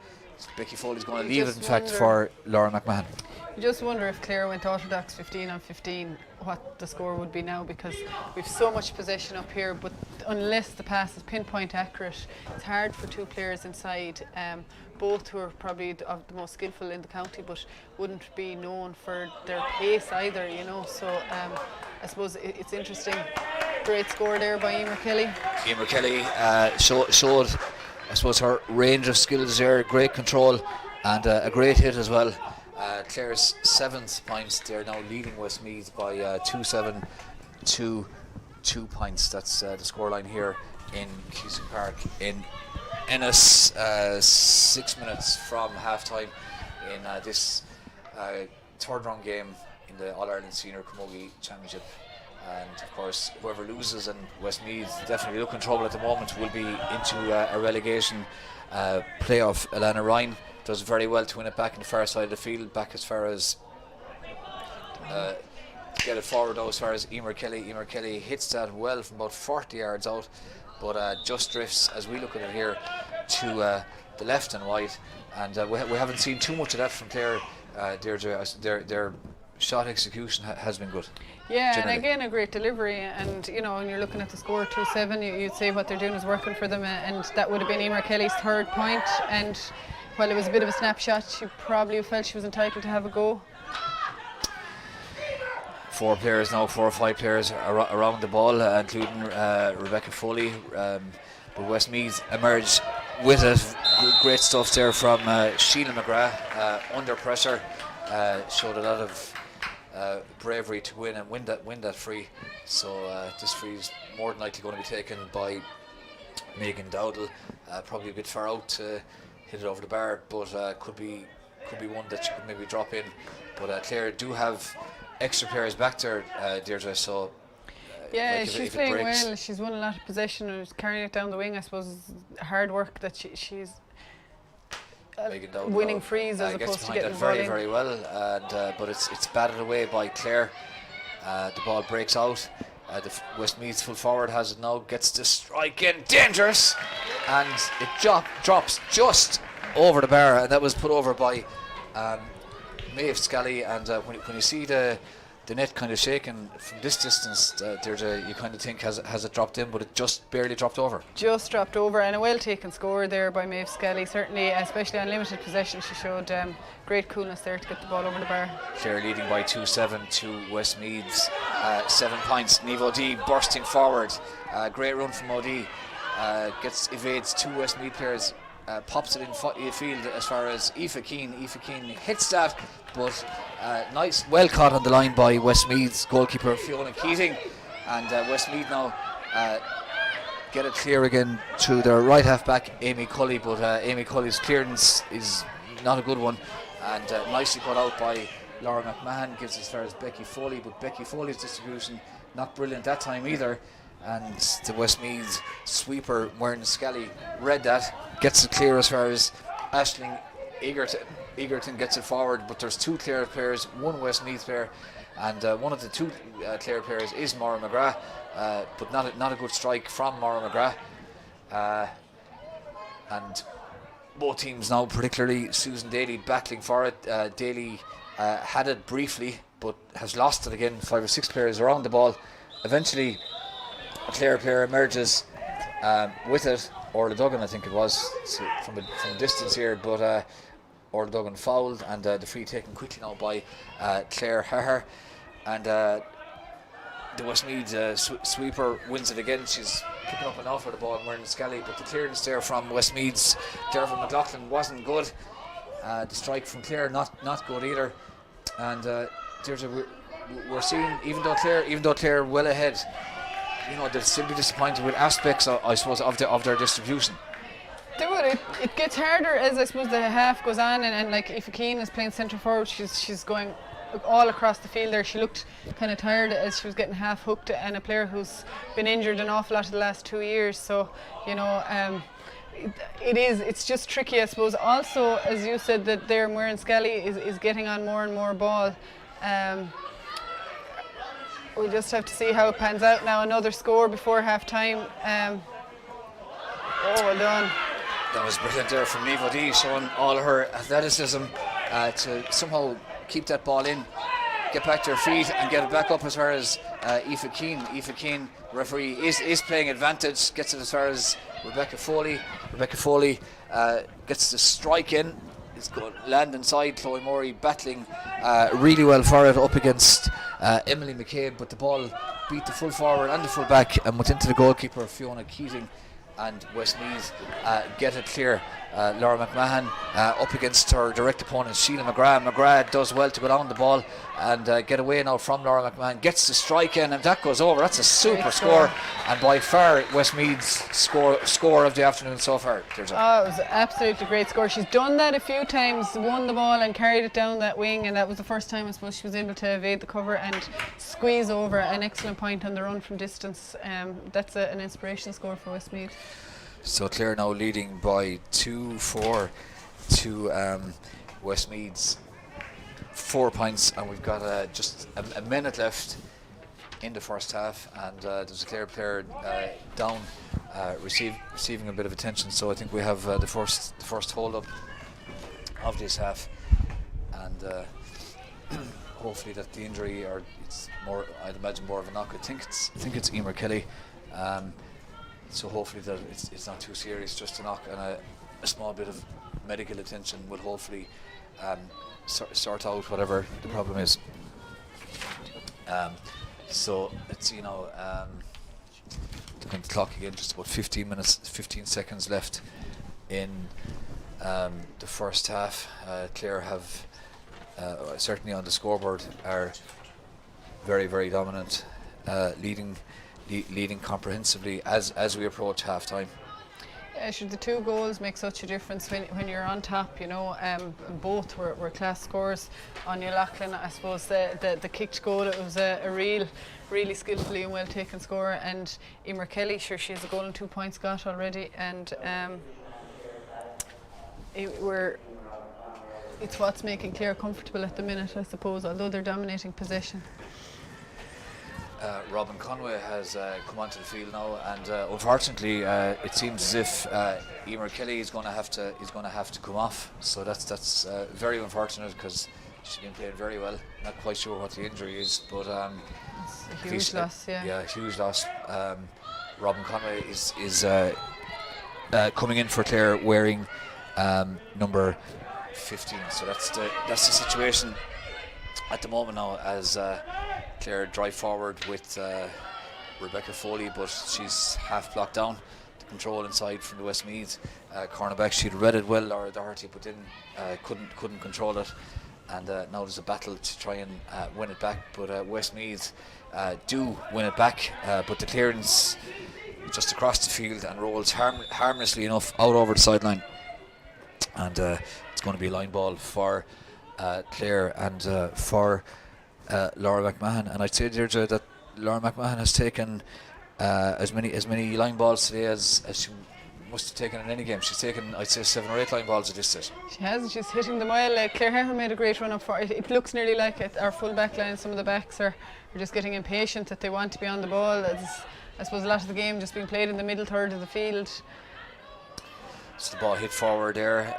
Becky Foley is going to leave it, in fact, for Laura McMahon. You just wonder if Clare went orthodox 15 on 15, what the score would be now, because we've so much possession up here, but unless the pass is pinpoint accurate, it's hard for 2 players inside, both who are probably of the most skillful in the county, but wouldn't be known for their pace either, you know. So I suppose it's interesting. Great score there by Emer Kelly. Emer Kelly showed, I suppose, her range of skills there, great control and a great hit as well. Clare's 7th points. They're now leading Westmeath by 2-7 to 2 points. That's the scoreline here in Cusack Park in Ennis. 6 minutes from half time in this 3rd round game in the All-Ireland Senior Camogie Championship. And of course, whoever loses, and Westmeath definitely looking trouble at the moment, will be into a relegation playoff. Alana Ryan does very well to win it back in the far side of the field, back as far as get it forward though, as far as Emer Kelly. Emer Kelly hits that well from about 40 yards out, but just drifts, as we look at it here, to the left and wide, and we haven't seen too much of that from Clare. Their shot execution has been good. Yeah, generally. And again, a great delivery, and you know, when you're looking at the score 2-7, you'd say what they're doing is working for them, and that would have been Emer Kelly's 3rd point, and while it was a bit of a snapshot, she probably felt she was entitled to have a go. 4 players now, 4 or 5 players around the ball, including Rebecca Foley, but Westmeath emerged with it. Great stuff there from Sheila McGrath, under pressure, showed a lot of bravery to win that free. So this free is more than likely going to be taken by Megan Dowdle, probably a bit far out to hit it over the bar, but could be one that she could maybe drop in. But Clare do have extra players back there, Deirdre, so yeah, like she's playing well. She's won a lot of possession and is carrying it down the wing. I suppose hard work that she's winning frees as opposed to getting the ball in. Very well, and but it's batted away by Clare. The ball breaks out. The Westmeath full forward has it now, gets the strike in, dangerous, and it drops just over the bar, and that was put over by Maeve Scally. And when you see the net kind of shaking from this distance, you kind of think, has it dropped in, but it just barely dropped over. Just dropped over, and a well taken score there by Maeve Scally, certainly, especially on limited possession. She showed great coolness there to get the ball over the bar. Clare leading by 2-7 to Westmeath's 7 points. Niamh O'Dea bursting forward, great run from O'Dea, evades 2 Westmeath players, pops it in field as far as Aoife Keane. Aoife Keane hits that, but nice, well caught on the line by Westmeath's goalkeeper Fiona Keating, and Westmeath now get it clear again to their right half back Amy Cully, but Amy Cully's clearance is not a good one, and nicely cut out by Laura McMahon, gives as far as Becky Foley, but Becky Foley's distribution not brilliant that time either, and the Westmeath sweeper Muireann Scally read that, gets it clear as far as Aisling Egerton gets it forward, but there's 2 Clare players, 1 Westmeath player, and one of the 2 Clare players is Maura McGrath, but not a good strike from Maura McGrath, and both teams now, particularly Susan Daly, battling for it. Daly had it briefly, but has lost it again. 5 or 6 players around the ball. Eventually, a Clare player emerges with it. Orla Duggan, I think it was, from a distance here, but Orla Duggan fouled, and the free taken quickly now by Clare Herher, and the Westmeath sweeper wins it again. She's picking up an offer the ball, Muireann Scally, but the clearance there from Westmeath's Dervin McLaughlin wasn't good. The strike from Clare not good either, And Deirdre, we're seeing, even though Clare well ahead, they'll still be disappointed with aspects, I suppose, of their distribution. They would. It gets harder as I suppose the half goes on, and like if Keane is playing centre forward, she's going all across the field there. She looked kind of tired as she was getting half hooked, and a player who's been injured an awful lot of the last 2 years. So it's just tricky, I suppose. Also, as you said, that there Muireann Scully is getting on more and more ball. We'll just have to see how it pans out now. Another score before half time. Well done. That was brilliant there from Niamh O'Dea, showing all her athleticism to somehow keep that ball in, get back to her feet and get it back up as far as Aoife Keane. Aoife Keane, referee, is playing advantage, gets it as far as Rebecca Foley. Rebecca Foley gets the strike in. It's going to land inside. Chloe Morey battling really well for it up against Emily McCabe, but the ball beat the full forward and the full back and went into the goalkeeper Fiona Keating, and Westmeath get it clear. Laura McMahon up against her direct opponent Sheila McGrath. McGrath does well to go down the ball and get away now from Laura McMahon, gets the strike in, and that goes over. That's a super score, and by far Westmeath's score of the afternoon so far. It was absolutely a great score. She's done that a few times, won the ball and carried it down that wing, and that was the first time I suppose she was able to evade the cover and squeeze over an excellent point on the run from distance. That's an inspirational score for Westmeath. So Clare now leading by 2-4 to Westmeath's 4 points, and we've got just a minute left in the first half, and there's a Clare player down, receiving a bit of attention. So I think we have the first hold up of this half, and hopefully that the injury, or it's more, I'd imagine more of a knock. I think it's Emer Kelly. So hopefully that it's not too serious, just a knock, and a small bit of medical attention will hopefully sort out whatever the problem is. So it's looking at the clock again, just about 15 seconds left in the first half. Clare have certainly on the scoreboard are very, very dominant, leading comprehensively as we approach half time. The 2 goals make such a difference when you're on top, both were class scores. Anya Loughlin, I suppose the kicked goal, it was a really skillfully and well taken score, and Emer Kelly, sure, she has a goal and 2 points got already, and it's what's making Clare comfortable at the minute, I suppose, although they're dominating possession. Robin Conway has come onto the field now, and unfortunately, it seems as if Emer Kelly is going to have to come off. So that's very unfortunate, because she's been playing very well. Not quite sure what the injury is, but it's a huge loss. Yeah, huge loss. Robin Conway is coming in for Clare wearing number 15. So that's the situation at the moment now, as Clare drive forward with Rebecca Foley, but she's half blocked down. The control inside from the Westmeath cornerback. She'd read it well, Laura Doherty, but couldn't control it. And now there's a battle to try and win it back. But Westmeath do win it back. But the clearance just across the field and rolls harmlessly enough out over the sideline. And it's going to be a line ball for Clare and for Laura McMahon. And I'd say, Deirdre, that Laura McMahon has taken as many line balls today as she must have taken in any game. She's taken, I'd say, 7 or 8 line balls at this stage. She has. She's hitting them well. Clare Heher made a great run up for it. It looks nearly like our full back line. Some of the backs are just getting impatient that they want to be on the ball. I suppose a lot of the game just being played in the middle third of the field. So the ball hit forward there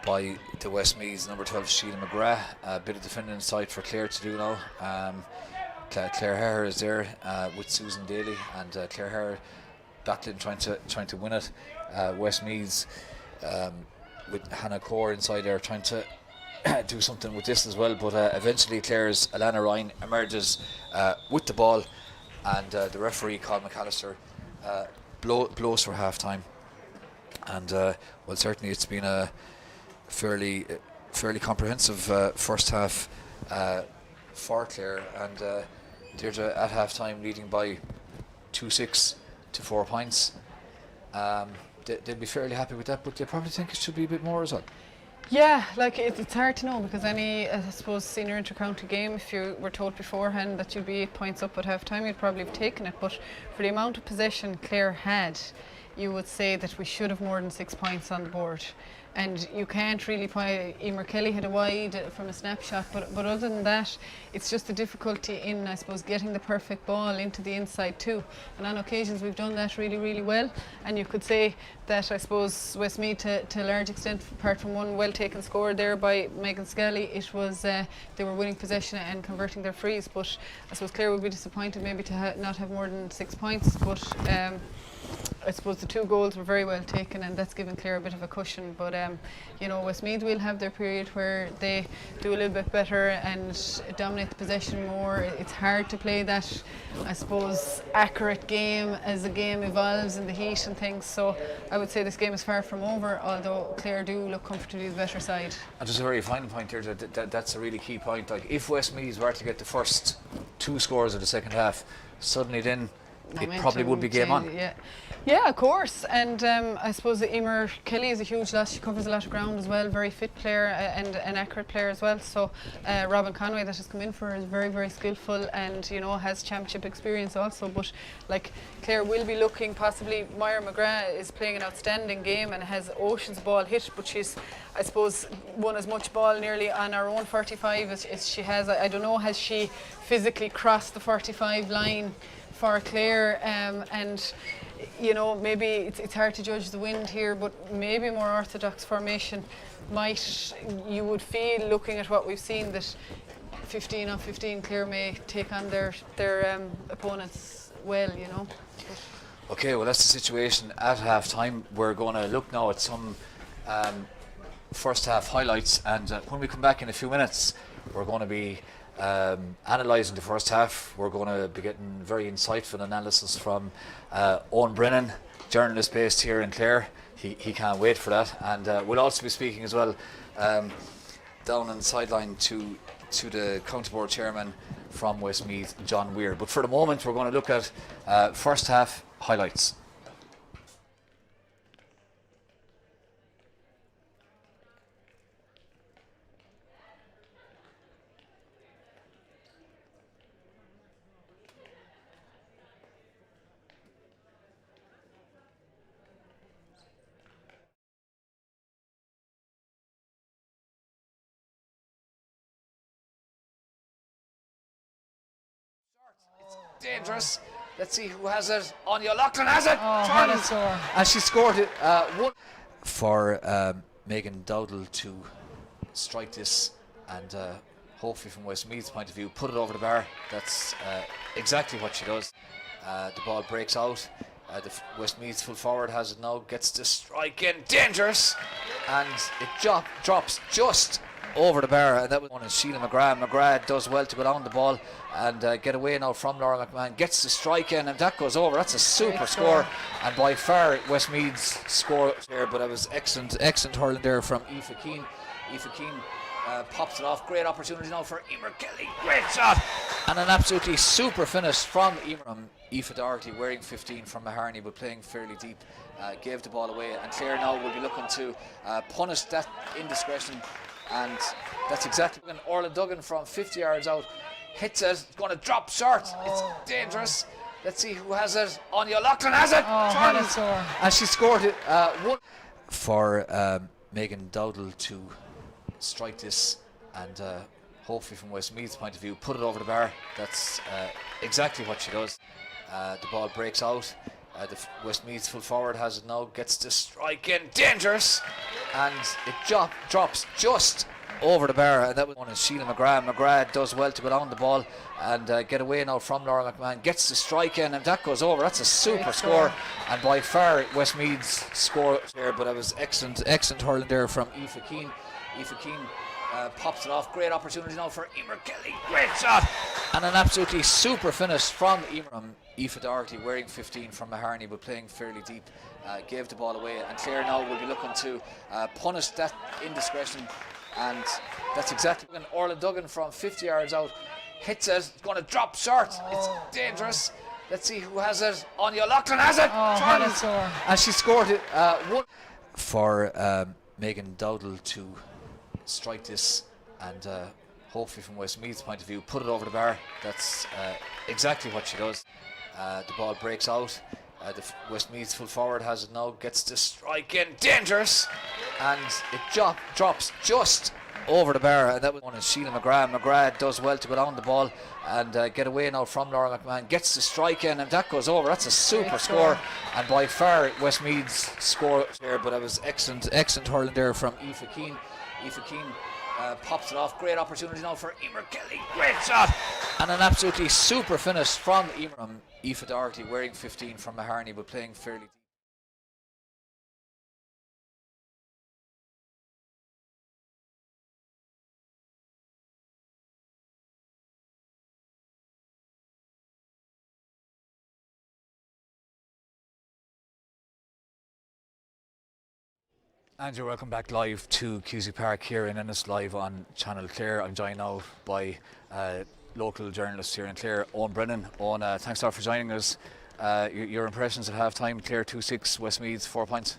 by the Westmeath number 12 Sheila McGrath. A bit of defending inside for Clare to do now. Clare Heher is there with Susan Daly, and Clare Heher battling, trying to win it. Westmeath with Hannah Core inside there trying to do something with this as well, but eventually Clare's Alana Ryan emerges with the ball, and the referee, Colin McAllister, blows for half time. And well, certainly it's been a fairly comprehensive first half for Clare, and Deirdre at half time leading by 2-6 to 4 points. They'd be fairly happy with that, but they probably think it should be a bit more as well. Yeah, like it's hard to know, because any, I suppose, senior inter-county game, if you were told beforehand that you'd be 8 points up at half time, you'd probably have taken it. But for the amount of possession Clare had, you would say that we should have more than 6 points on the board. And you can't really Emer Kelly had a wide from a snapshot, but other than that, it's just the difficulty in, I suppose, getting the perfect ball into the inside too. And on occasions we've done that really, really well. And you could say that, I suppose, Westmeath to a large extent, apart from one well taken score there by Megan Scally, it was they were winning possession and converting their frees. But I suppose Clare would be disappointed maybe to not have more than 6 points. But I suppose the 2 goals were very well taken, and that's given Clare a bit of a cushion. But you know, Westmeath will have their period where they do a little bit better and dominate the possession more. It's hard to play that, I suppose, accurate game as the game evolves in the heat and things. So I would say this game is far from over, although Clare do look comfortably the better side. And just a very final point here, that's a really key point. Like, if Westmeath were to get the first 2 scores of the second half, suddenly then it probably would be game on. Yeah, of course. And I suppose that Emer Kelly is a huge loss. She covers a lot of ground as well. Very fit player and an accurate player as well. So Robin Conway that has come in for her is very, very skillful, and you know, has championship experience also. But like, Clare will be looking possibly. Myra McGrath is playing an outstanding game and has oceans of ball hit, but she's, I suppose, won as much ball nearly on her own 45 as she has. I don't know, has she physically crossed the 45 line for Clare, and you know, maybe it's hard to judge the wind here, but maybe a more orthodox formation might, you would feel, looking at what we've seen, that 15 on 15 Clare may take on their opponents well, you know. Okay, well, that's the situation at half time. We're going to look now at some first half highlights, and when we come back in a few minutes, we're going to be analysing the first half. We're going to be getting very insightful analysis from Owen Brennan, journalist based here in Clare. He can't wait for that, and we'll also be speaking as well down on the sideline to the county board chairman from Westmeath, John Weir. But for the moment, we're going to look at first half highlights. Dangerous. Let's see who has it. Anya Loughlin has it. And she scored it. One for Megan Dowdall to strike this, and hopefully from Westmeath's point of view, put it over the bar. That's exactly what she does. The ball breaks out. The Westmeath's full forward has it now, gets the strike in, dangerous, and it drops just over the bar, and that was one is Sheila McGrath. McGrath does well to go down the ball and get away now from Laura McMahon, gets the strike in, and that goes over. That's a super score, and by far Westmeath's score there, but it was excellent hurling there from Aoife Keane. Aoife Keane pops it off. Great opportunity now for Emer Kelly. Great shot, and an absolutely super finish from Emer. Aoife Doherty, wearing 15 from Maharney, but playing fairly deep, gave the ball away, and Clare now will be looking to punish that indiscretion. And that's exactly when Orla Duggan from 50 yards out hits it. It's going to drop short. It's dangerous. Let's see who has it. Anya Loughlin has it. And she scored it. One for Megan Dowdall to strike this, and hopefully from Westmeath's point of view, put it over the bar. That's exactly what she does. The ball breaks out. The Westmeath's full forward has it now, gets the strike in, dangerous, and it drops just over the bar, and that was one is Sheila McGrath. McGrath does well to go down the ball and get away now from Laura McMahon, gets the strike in, and that goes over. That's a super score, and by far Westmeath's score there, but it was excellent hurling there from Aoife Keane. Aoife Keane pops it off. Great opportunity now for Emer Kelly. Great shot, and an absolutely super finish from Emer. Aoife Doherty, wearing 15 from Maharney, but playing fairly deep, gave the ball away, and Clare now will be looking to punish that indiscretion. and that's exactly when Orla Duggan from 50 yards out hits it. It's going to drop short. It's dangerous. Let's see who has it. Anya Loughlin has it. What a score. And she scored it. One for Megan Dowdall to strike this, and hopefully from Westmeath's point of view, put it over the bar. That's exactly what she does. The ball breaks out. The Westmeath's full forward has it now, gets the strike in, dangerous, and it drops just over the bar, and that was one of Sheila McGrath. McGrath does well to go down the ball and get away now from Laura McMahon, gets the strike in, and that goes over. That's a super score, and by far Westmeath's score there, but it was excellent hurling there from Aoife Keane. Aoife Keane pops it off. Great opportunity now for Emer Kelly. Great shot, and an absolutely super finish from Emer. Aoife Doherty wearing 15 from Maharney, but playing fairly deep. And you're welcome back live to Cusack Park here in Ennis, live on Channel Clare. I'm joined now by local journalist here in Clare, Owen Brennan. Owen, thanks a lot for joining us. Your impressions at half time: Clare 2-6, Westmeath 4 points.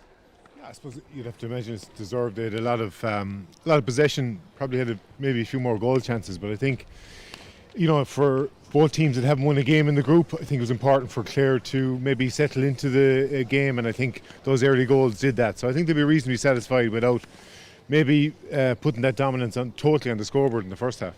Yeah, I suppose you'd have to imagine it's deserved. They had a lot of possession, probably had maybe a few more goal chances, but I think, you know, for both teams that haven't won a game in the group, I think it was important for Clare to maybe settle into the game, and I think those early goals did that. So I think they'll be reasonably satisfied without maybe putting that dominance totally on the scoreboard in the first half.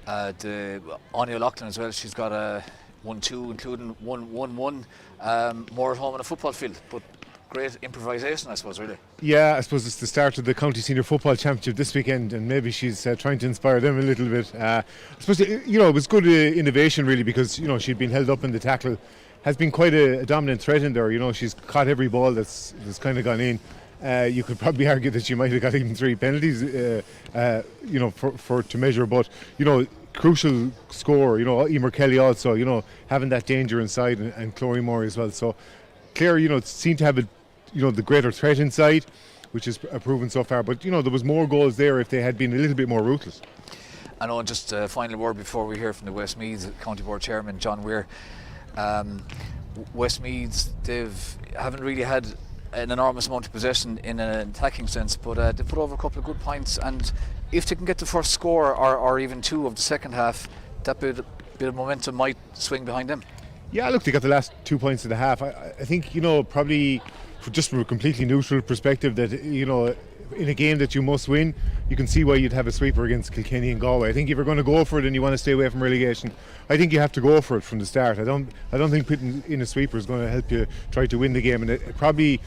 Anya Loughlin as well, she's got a 1-2, including 1-1-1, more at home on a football field, but great improvisation, I suppose, really. Yeah, I suppose it's the start of the County Senior Football Championship this weekend, and maybe she's trying to inspire them a little bit. I suppose, you know, it was good innovation really, because, you know, she'd been held up in the tackle, has been quite a dominant threat in there. You know, she's caught every ball that's kind of gone in. You could probably argue that she might have got even 3 penalties, you know, for to measure, but, you know, crucial score. You know, Emer Kelly also, you know, having that danger inside, and Chloe Moore as well. So Clare, you know, seemed to have the greater threat inside, which is proven so far. But, you know, there was more goals there if they had been a little bit more ruthless. I know, just a final word before we hear from the Westmeath County Board Chairman, John Weir. Westmeath, haven't really had an enormous amount of possession in an attacking sense, but they put over a couple of good points, and if they can get the first score or even 2 of the second half, that bit of momentum might swing behind them. Yeah, look, they got the last 2 points of the half. I think, you know, probably just from a completely neutral perspective, that, you know, in a game that you must win, you can see why you'd have a sweeper against Kilkenny and Galway. I think if you're going to go for it and you want to stay away from relegation, I think you have to go for it from the start. I don't think putting in a sweeper is going to help you try to win the game, and it probably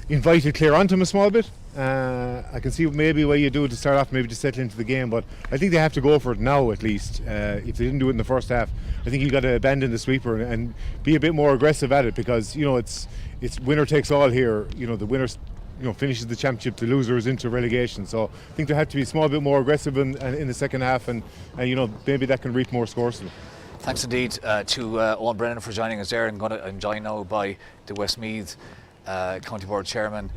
invited Clare onto them a small bit. I can see maybe why you do it to start off, maybe to settle into the game, but I think they have to go for it now at least. If they didn't do it in the first half, I think you got to abandon the sweeper and be a bit more aggressive at it, because, you know, it's winner takes all here. You know, the winner, you know, finishes the championship, the loser is into relegation. So I think they have to be a small bit more aggressive in the second half, and you know, maybe that can reap more scores. Thanks indeed to Owen Brennan for joining us there. I'm joined now by the Westmeath County Board Chairman,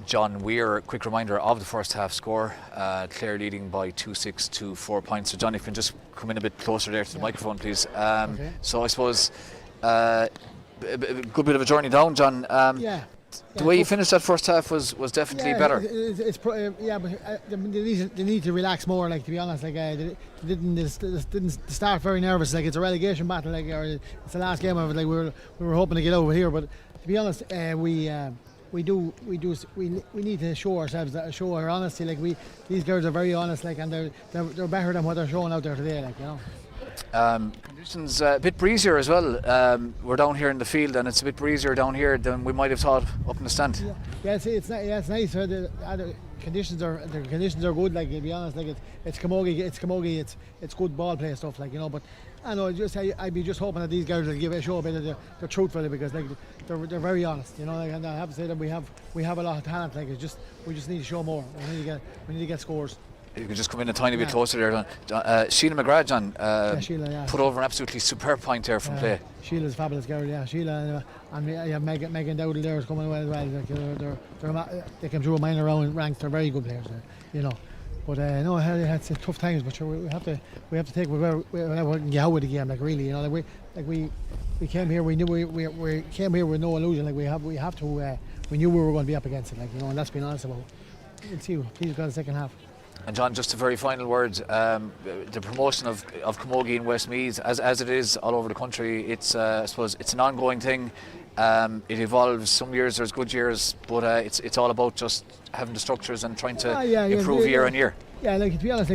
John Weir. Quick reminder of the first half score: Clare leading by 2-6 to 4 points. So John, if you can just come in a bit closer there to the microphone, please. Okay. So I suppose a good bit of a journey down, John. The way you finished that first half was definitely better. But they need to relax more. Like, to be honest, like they didn't start very nervous. Like, it's a relegation battle. Like, or it's the last game of it. Like, we were hoping to get over here, but to be honest, we need to show ourselves, show our honesty. Like, these girls are very honest. Like, and they're better than what they're showing out there today. Like, you know. Conditions a bit breezier as well. We're down here in the field, and it's a bit breezier down here than we might have thought up in the stand. It's nice. The conditions are good. Like, to be honest, like it's camogie. It's good ball play stuff. Like, you know. But I know, I'd be just hoping that these guys will show a bit of the truth for it, because like they're very honest. You know. Like, and I have to say that we have a lot of talent. Like, we just need to show more. We need to get scores. You can just come in a tiny bit closer there, John. Sheila McGrath, John, Sheila, put over an absolutely superb point there from play. Sheila's a fabulous girl, yeah. Sheila and Megan Dowdle there is coming well as well. Like, they came through a minor round ranks. They're very good players, you know. But no, it's tough times. But sure, we have to take whatever we can get out with the game. Like really, you know, we came here. We knew we came here with no illusion. Like we have to. We knew we were going to be up against it. Like, you know, and that's been honest about. We'll see. Please got the second half. And John, just a very final word. The promotion of Camogie in Westmeath, as it is all over the country, it's I suppose it's an ongoing thing. It evolves. Some years there's good years, but it's all about just having the structures and trying to improve year on year. Yeah, like to be honest,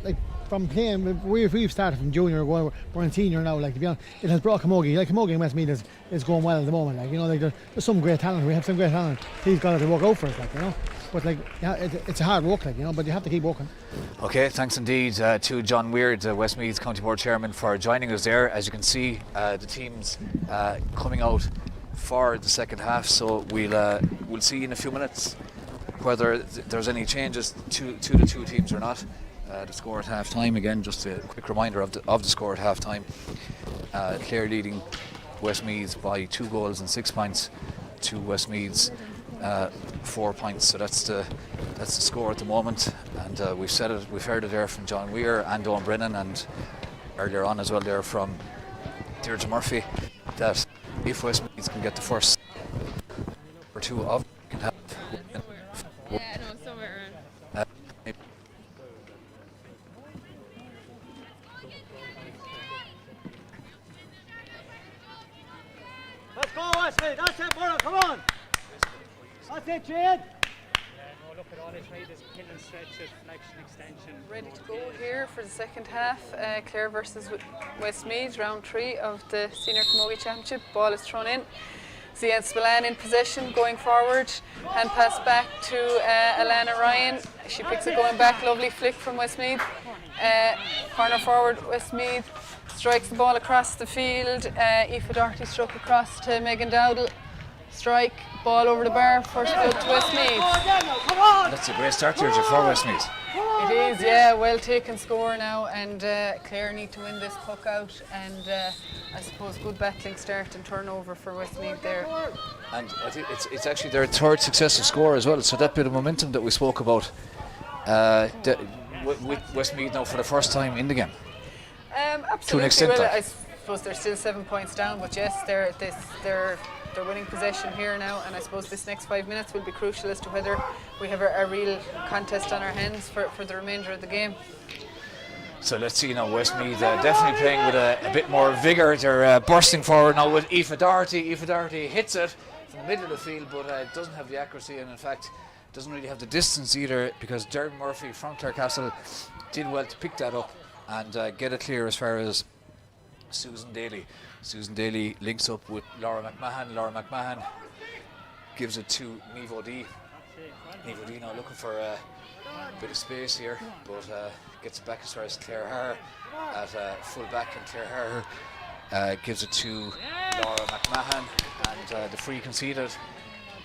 like from playing, we've started from junior, we're in senior now. Like to be honest, it has brought Camogie. Like Camogie in Westmeath is going well at the moment. Like, you know, like there's some great talent. We have some great talent. He's got to work out for us, like, you know. But like, yeah, it's a hard work, like, you know. But you have to keep working. Okay, thanks indeed to John Weir, the Westmeath County Board Chairman, for joining us there. As you can see, the teams coming out for the second half. So we'll see in a few minutes whether there's any changes to the two teams or not. The score at half time, again, just a quick reminder of the score at half time. Clare leading Westmeath by 2 goals and 6 points to Westmeath's 4 points. So that's the score at the moment. And we've heard it there from John Weir and Owen Brennan, and earlier on as well there from Deirdre Murphy, that if Westmeath can get the first or two of can have. Yeah, no, somewhere around. Let's go, Wesley. That's it, Burrow. Come on. That's it, Jade. Look at all they tried this killing stretch of flexion extension. Ready to go here for the second half. Clare versus Westmeath, round 3 of the Senior Camogie Championship. Ball is thrown in. Ziad Spillane in possession, going forward. Hand pass back to Alana Ryan. She picks it going back. Lovely flick from Westmeath. Corner forward, Westmeath strikes the ball across the field. Aoife Doherty struck across to Megan Dowdle. Strike, ball over the bar, first goal to Westmeath. That's a great start here for Westmeath. It is, yeah, well taken score now, and Clare need to win this puck out, and I suppose good battling start and turnover for Westmeath there. And I think it's actually their third successive score as well, so that bit of momentum that we spoke about with Westmeath now for the first time in the game. Absolutely. To an extent, well, I suppose they're still 7 points down, but yes, they're winning possession here now, and I suppose this next 5 minutes will be crucial as to whether we have a real contest on our hands for the remainder of the game. So let's see now, Westmeath definitely playing with a bit more vigour. They're bursting forward now with Aoife Doherty. Aoife Doherty hits it from the middle of the field, but doesn't have the accuracy, and in fact doesn't really have the distance either, because Dermot Murphy from Clarecastle did well to pick that up and get it clear as far as Susan Daly. Susan Daly links up with Laura McMahon. Laura McMahon gives it to Niamh O'Dea. Niamh O'Dea now looking for a bit of space here, but gets it back as far as Clare Harr at full back, and Clare Harr gives it to Laura McMahon, and the free conceded.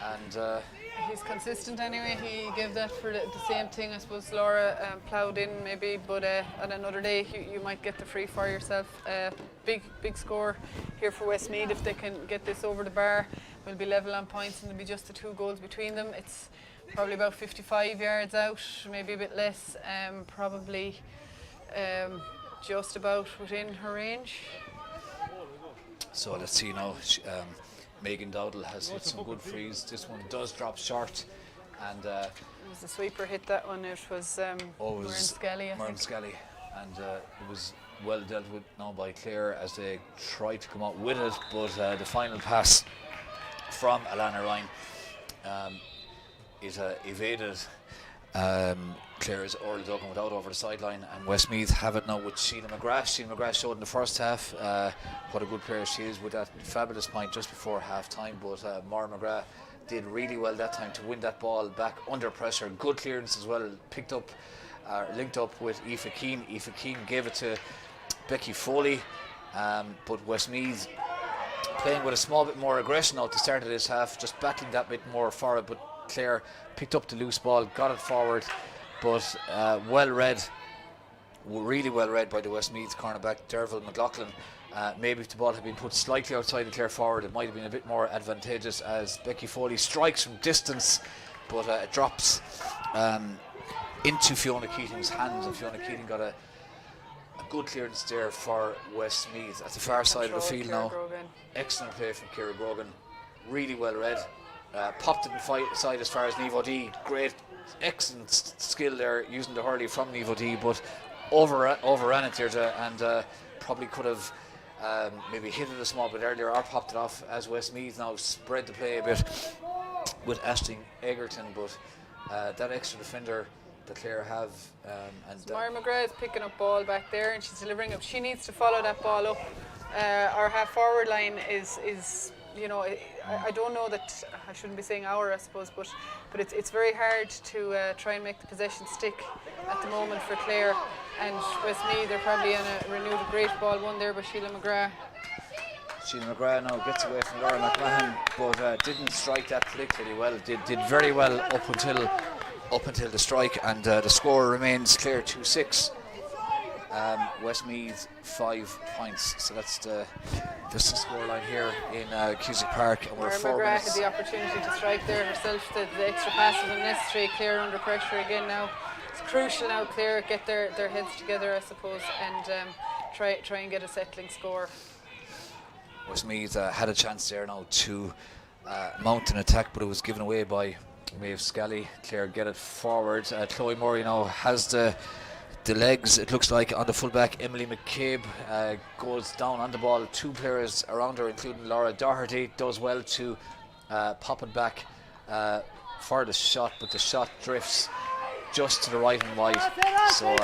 And he's consistent anyway. He gave that for the same thing. I suppose Laura ploughed in maybe, but on another day you might get the free for yourself. Big score here for Westmeath. If they can get this over the bar, we'll be level on points, and it'll be just the 2 goals between them. It's probably about 55 yards out, maybe a bit less, probably just about within her range. so let's see now. Megan Dowdle has hit some good frees. This one does drop short, and It was the sweeper hit that one. It was Murren Skelly, I think. Skelly, and it was well dealt with now by Clare as they tried to come out with it, but the final pass from Alana Ryan is evaded. Clare's Earl Duggan without over the sideline, and Westmeath have it now with Sheila McGrath. Sheila McGrath showed in the first half what a good player she is with that fabulous point just before half time, but Maura McGrath did really well that time to win that ball back under pressure. Good clearance as well, picked up, linked up with Aoife Keane. Aoife Keane gave it to Becky Foley, but Westmeath playing with a small bit more aggression now at the start of this half, just battling that bit more forward, but Clare picked up the loose ball, got it forward, but well read, really well read by the Westmeath cornerback Derval McLaughlin. Maybe if the ball had been put slightly outside the Clare forward, it might have been a bit more advantageous, as Becky Foley strikes from distance, but it drops into Fiona Keating's hands, and Fiona Keating got a good clearance there for Westmeath at the far side of the field now. Excellent play from Ciara Grogan, really well read. Popped it inside as far as Nivo D. Great, excellent skill there using the hurley from Nivo D, but overran it there and probably could have maybe hit it a small bit earlier or popped it off, as Westmeath now spread the play a bit with Aisling Egerton, but that extra defender that Clare have. And Mara McGrath is picking up ball back there and she's delivering up. She needs to follow that ball up. Our half forward line is you know, I don't know that, I shouldn't be saying our, I suppose, but it's very hard to try and make the possession stick at the moment for Clare. And Westmeath, they're probably on a renewed great ball one there by Sheila McGrath. Sheila McGrath now gets away from Laura McMahon, but didn't strike that particularly well. Did very well up until the strike, and the score remains Clare 2-6. Westmeath 5 points, so that's the score line here in Cusack Park, and we're 4 McGrath minutes. had the opportunity to strike there herself. The extra pass was unnecessary. Clare under pressure again now. It's crucial now Clare get their heads together, I suppose, and try and get a settling score. Westmeath had a chance there now to mount an attack, but it was given away by Maeve Scally. Clare get it forward. Chloe Murray now has the legs, it looks like, on the fullback. Emily McCabe goes down on the ball. 2 players around her, including Laura Doherty, does well to pop it back for the shot, but the shot drifts just to the right and wide. So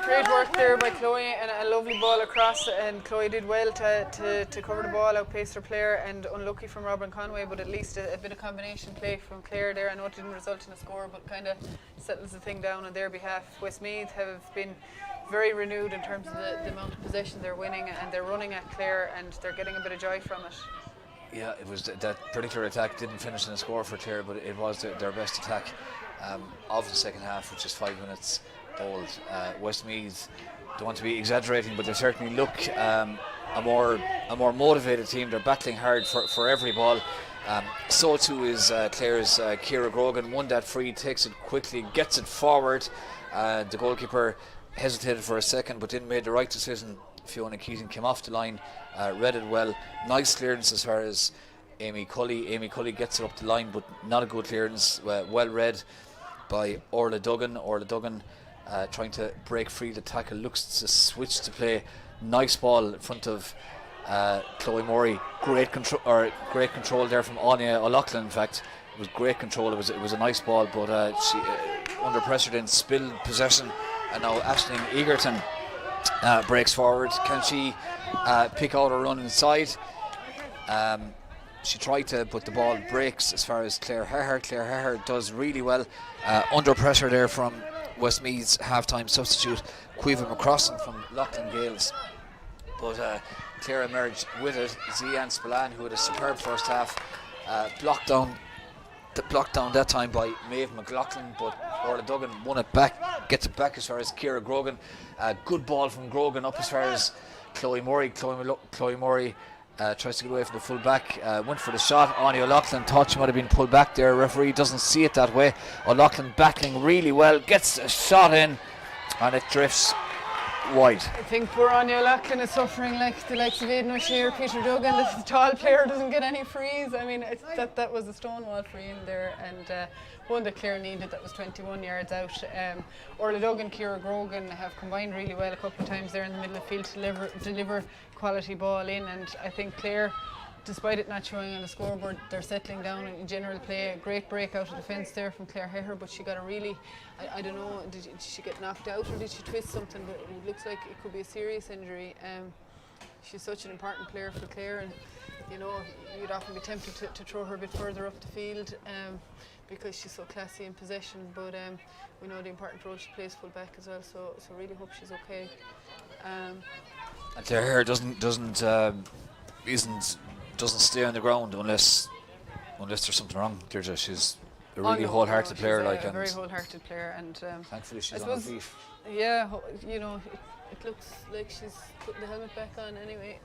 great work there by Chloe, and a lovely ball across, and Chloe did well to cover the ball, outpaced her player, and unlucky from Robin Conway, but at least a bit of combination play from Clare there. I know it didn't result in a score, but kind of settles the thing down on their behalf. Westmeath have been very renewed in terms of the amount of possession they're winning, and they're running at Clare and they're getting a bit of joy from it. yeah, it was that particular attack didn't finish in a score for Clare, but it was their best attack of the second half, which is 5 minutes old. Westmeath, don't want to be exaggerating, but they certainly look a more motivated team. They're battling hard for every ball. So too is Clare's Ciara Grogan. Won that free, takes it quickly, gets it forward. The goalkeeper hesitated for a second, but then made the right decision. Fiona Keating came off the line, read it well. Nice clearance as far as Amy Cully. Amy Cully gets it up the line, but not a good clearance. Well read by Orla Duggan. Orla Duggan trying to break free. The tackle looks to switch to play. Nice ball in front of Chloe Murray. Great control there from Anya O'Loughlin. In fact, it was great control. It was a nice ball, but she under pressure then spilled possession, and now Aisling Egerton breaks forward. Can she pick out a run inside? She tried to, but the ball breaks as far as Clare Herher. Clare Herher does really well under pressure there from Westmeath's half-time substitute Quiva McCrossan from Loughlin Gales. But Clare emerged with it. Zian Spillane, who had a superb first half, blocked down that time by Maeve McLaughlin, but Orla Duggan won it back, gets it back as far as Ciara Grogan. Good ball from Grogan up as far as Chloe Murray. Chloe Murray tries to get away from the full back, went for the shot. Anya O'Loughlin thought she might have been pulled back there. Referee doesn't see it that way. O'Loughlin battling really well, gets a shot in, and it drifts wide. I think poor Anya O'Loughlin is suffering like the likes of Aidan O'Shea or Peter Duggan. The tall player doesn't get any frees. I mean, that was a stonewall free in there, and one that Clare needed that was 21 yards out. Orla Duggan, Ciara Grogan have combined really well a couple of times there in the middle of the field to deliver quality ball in, and I think Clare, despite it not showing on the scoreboard, they're settling down in general play. A great break out of defence there from Clare Herher, but she got a really, I don't know, did she get knocked out or did she twist something? But it looks like it could be a serious injury. She's such an important player for Clare, and you know, you'd often be tempted to throw her a bit further up the field because she's so classy in possession, but we know the important role she plays full back as well, so really hope she's okay. And Clare Herher doesn't stay on the ground unless there's something wrong. She's a really wholehearted player, she's like, a and very wholehearted player, and thankfully I she's on her suppose, feet. yeah, you know, it looks like she's putting the helmet back on anyway.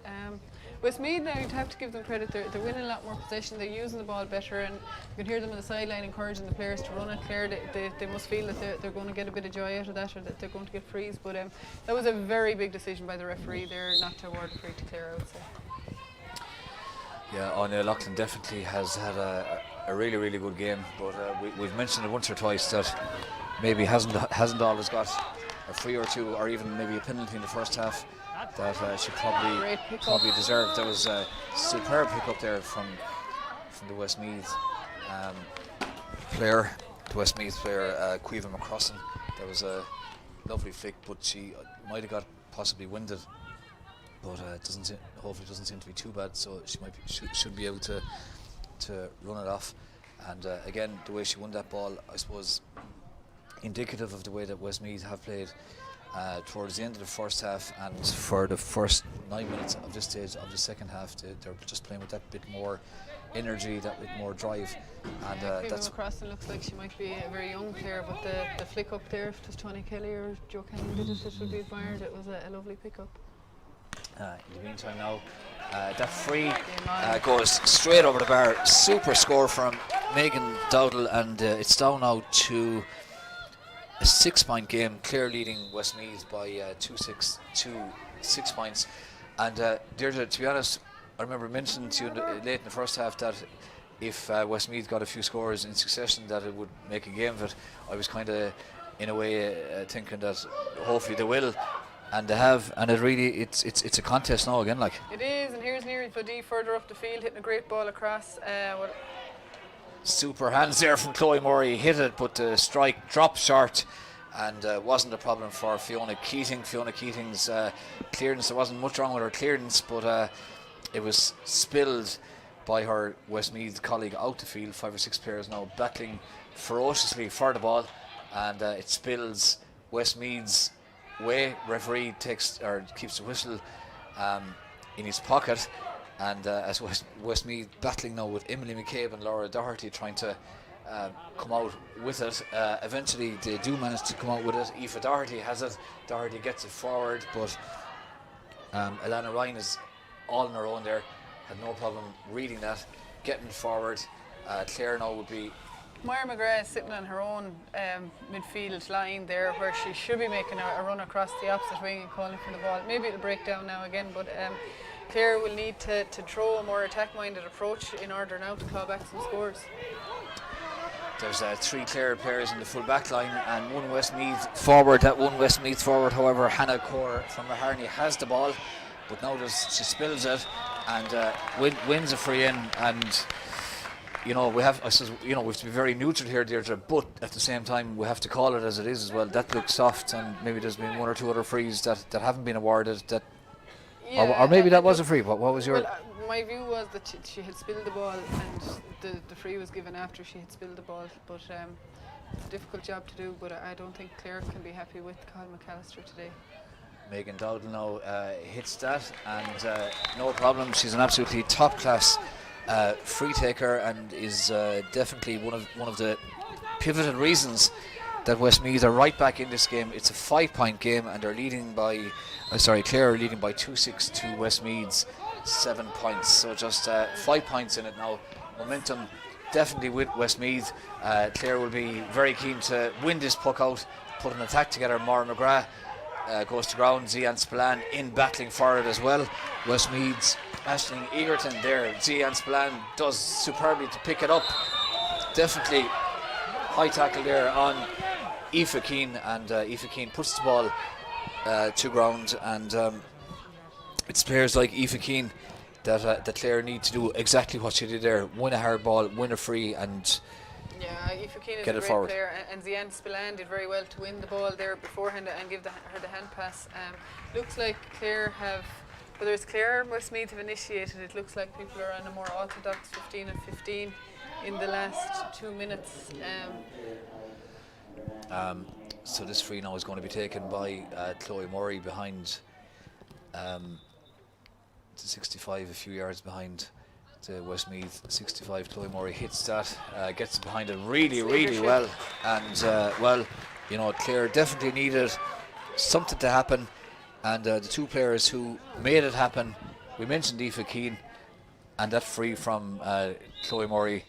Westmeath now, you'd have to give them credit. They're winning a lot more possession. They're using the ball better, and you can hear them on the sideline encouraging the players to run it. Clare, they must feel that they're going to get a bit of joy out of that, or that they're going to get frees. But that was a very big decision by the referee there, not to award a free to Clare, I would say. Yeah, Anya Loughlin definitely has had a really, really good game, but we've mentioned it once or twice that maybe hasn't always got a free or two, or even maybe a penalty in the first half that she probably deserved. There was a superb pick-up there from the Westmeath player, Caoimhe McCrossan. There was a lovely flick, but she might have got possibly winded. But hopefully it doesn't seem to be too bad, so she should be able to run it off. And again, the way she won that ball, I suppose, indicative of the way that Westmeath have played towards the end of the first half, and for the first 9 minutes of this stage of the second half, they're just playing with that bit more energy, that bit more drive. And Caoimhe McCrossan looks like she might be a very young player, but the flick up there, if it was Tony Kelly or Joe Cannon did it, it would be admired. It was a lovely pick-up. In the meantime now, that free goes straight over the bar. Super score from Megan Dowdall, and it's down now to a 6-point game. Clare leading Westmeath by 6 points. And Deirdre, to be honest, I remember mentioning to you late in the first half that if Westmeath got a few scores in succession, that it would make a game of it. I was kind of, in a way, thinking that hopefully they will. And they have, and it's a contest now again, like. It is, and here's Neary Fadee further up the field, hitting a great ball across. Super hands there from Chloe Murray, hit it, but the strike dropped short, and wasn't a problem for Fiona Keating. Fiona Keating's clearance, there wasn't much wrong with her clearance, but it was spilled by her Westmeath colleague out the field. 5 or 6 players now battling ferociously for the ball, and it spills Westmeath's way. Referee keeps the whistle in his pocket, and as Westmeath battling now with Emily McCabe and Laura Doherty trying to come out with it. Eventually they do manage to come out with it. Aoife Doherty has it. Doherty gets it forward, but Alana Ryan is all on her own there, had no problem reading that, getting it forward. Clare now would be Moira McGrath is sitting on her own midfield line there, where she should be making a run across the opposite wing and calling for the ball. Maybe it'll break down now again, but Clare will need to throw a more attack-minded approach in order now to claw back some scores. There's 3 Clare players in the full back line and one Westmeath forward. That one Westmeath forward, however, Hannah Core from Maharney has the ball, but now she spills it and wins a free in. And you know, we have to be very neutral here, Deirdre, but at the same time we have to call it as it is as well. That looks soft, and maybe there's been 1 or 2 other frees that haven't been awarded, that or maybe that was a free. What was your... Well, my view was that she had spilled the ball, and the free was given after she had spilled the ball, but it's a difficult job to do, but I don't think Clare can be happy with Colin McAllister today. Megan Dowdall now hits that, and no problem. She's an absolutely top class free taker, and is definitely one of the pivotal reasons that Westmeath are right back in this game. It's a 5-point game, and they're leading by Clare are leading by 2-6 to Westmeath's 7 points. So just 5 points in it now. Momentum definitely with Westmeath. Clare will be very keen to win this puck out, put an attack together. Maura McGrath goes to ground. Zian Spillane in battling for it as well. Westmeath's Aisling Egerton there. Zian Spillane does superbly to pick it up. Definitely high tackle there on Aoife Keane, and Aoife Keane puts the ball to ground, and it's players like Aoife Keane that Clare need to do exactly what she did there: win a hard ball, win a free, and Aoife Keane is get a it great forward. player, and Zian Spillane did very well to win the ball there beforehand and give her the hand pass. Looks like Clare have, whether it's Clare or Westmeath have initiated, it looks like people are on a more orthodox 15 and 15 in the last 2 minutes. So this free now is going to be taken by Chloe Murray behind 65, a few yards behind the Westmeath 65. Chloe Murray hits that, gets behind it really well, and well, you know, Clare definitely needed something to happen, and the two players who made it happen, we mentioned Aoife Keane, and that free from Chloe Murray,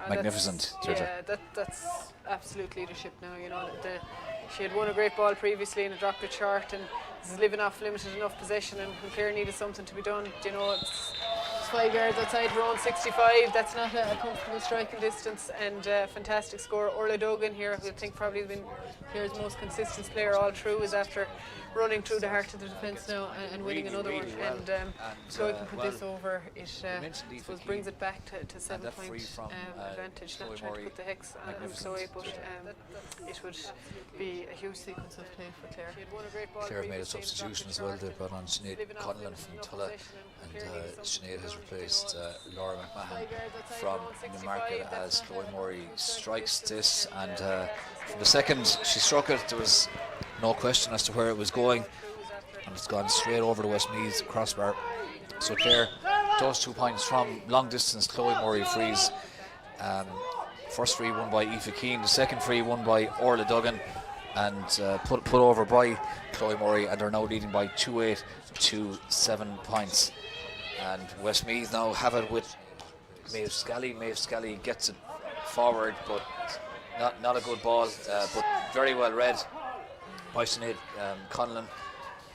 magnificent. That's absolute leadership now. You know, she had won a great ball previously and dropped it short, and this is living off limited enough possession, and Clare needed something to be done. You know, it's 5 yards outside her own 65. That's not a comfortable striking distance, and fantastic score. Orla Duggan here, who I think probably has been Clare's most consistent player all through, is after running through the heart of the defence now and winning another one. Well. And so we can put this over. It suppose brings it back to 7 point advantage. Not trying to put the hex on Chloe, but it would be a huge sequence of play for Clare. Clare have made a substitution as well. They've brought on Sinead Conlon from Tulla, and Sinead has replaced Laura McMahon from Newmarket as Chloe Murray strikes this, and from the second she struck it, there was no question as to where it was going, and it's gone straight over the Westmeath crossbar. So Clare, those 2 points from long distance. Chloe Murray frees. First free won by Aoife Keane, the second free won by Orla Duggan, and put over by Chloe Murray, and they're now leading by 2-8 to 7 points. And Westmeath now have it with Maeve Scally. Maeve Scally gets it forward, but not a good ball, but very well read by Sinead Conlon.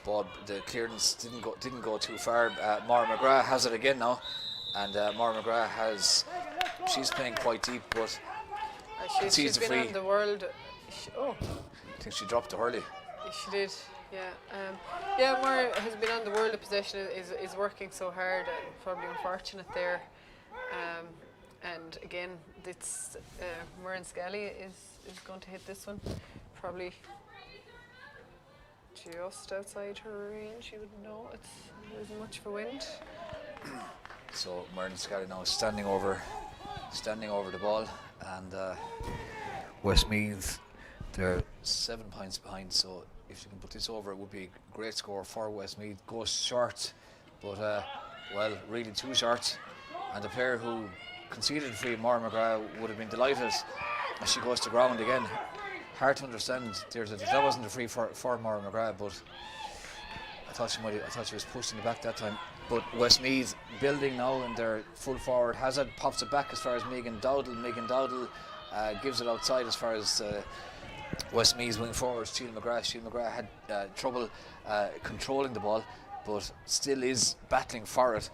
But the clearance didn't go too far. Maura McGrath has it again now, and Maura McGrath she's playing quite deep, but she's been on the world. I think she dropped the hurley. She did, yeah. Maura has been on the world of possession, is working so hard, and probably unfortunate there. And again, it's Murren Scally is going to hit this one, probably just outside her range. You would know there isn't much of a wind. So Murren Scally now standing over the ball, and Westmeath, they're 7 points behind, so if you can put this over, it would be a great score for Westmeath. Goes short, but well, really too short, and the player who conceded free, Maura McGrath, would have been delighted as she goes to ground again. Hard to understand. That wasn't a free for Maura McGrath, but I thought she was pushed in the back that time. But Westmeath building now, and they're full forward. Hazard pops it back as far as Megan Dowdle. Megan Dowdle gives it outside as far as Westmeath's wing forward, Sheila McGrath. Sheila McGrath had trouble controlling the ball, but still is battling for it,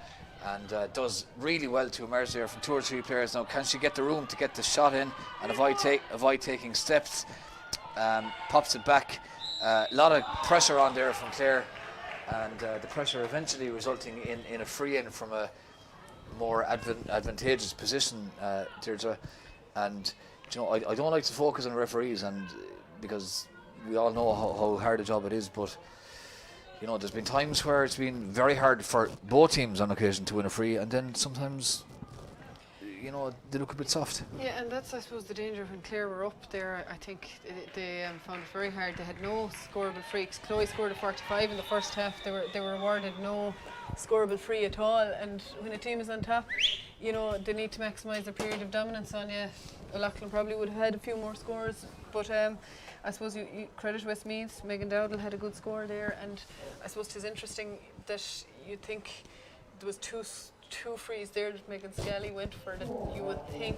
and does really well to emerge there from 2 or 3 players. Now, can she get the room to get the shot in and avoid taking steps? Pops it back. A lot of pressure on there from Clare, and the pressure eventually resulting in a free in from a more advantageous position, Deirdre. And you know, I don't like to focus on referees, and because we all know how hard a job it is, but you know, there's been times where it's been very hard for both teams on occasion to win a free, and then sometimes, you know, they look a bit soft. Yeah, and that's, I suppose, the danger when Clare were up there. I think they found it very hard. They had no scoreable frees. Chloe scored a 45 in the first half. They were awarded no scoreable free at all. And when a team is on top, you know, they need to maximise their period of dominance on you. O'Loughlin probably would have had a few more scores, but I suppose you credit Westmeath. Megan Dowdle had a good score there, and I suppose it's interesting that you'd think there was two frees there that Megan Scally went for that you would think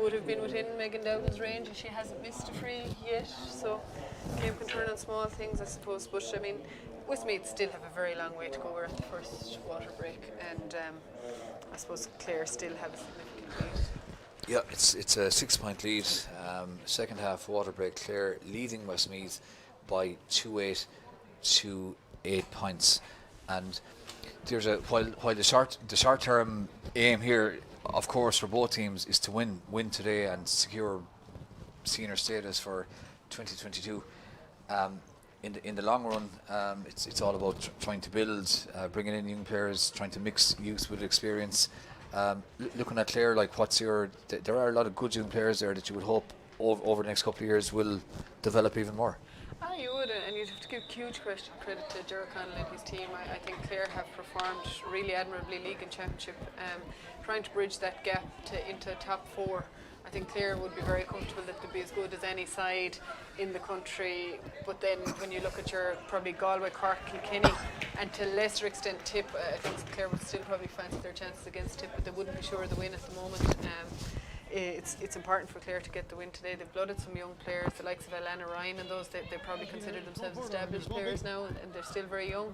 would have been within Megan Dowdle's range, and she hasn't missed a free yet, so game can turn on small things, I suppose. But I mean, Westmeath still have a very long way to go. We're at the first water break, and I suppose Clare still have a significant lead. Yeah, it's a 6 point lead. Second half water break, Clare leading Westmeath by 2-8 to 8 points. And there's while the short term aim here, of course, for both teams is to win today and secure senior status for 2022. In the long run, it's all about trying to build, bringing in young players, trying to mix youth with experience. Looking at Clare, like there are a lot of good young players there that you would hope over the next couple of years will develop even more. You would, and you'd have to give huge credit to Ger Connell and his team. I think Clare have performed really admirably league and championship, trying to bridge that gap into top 4. I think Clare would be very comfortable that they'd be as good as any side in the country. But then when you look at your probably Galway, Cork, Kilkenny, and to a lesser extent Tip, I think Clare would still probably fancy their chances against Tip, but they wouldn't be sure of the win at the moment. It's important for Clare to get the win today. They've blooded some young players, the likes of Alana Ryan and those. They probably consider themselves established players now, and they're still very young.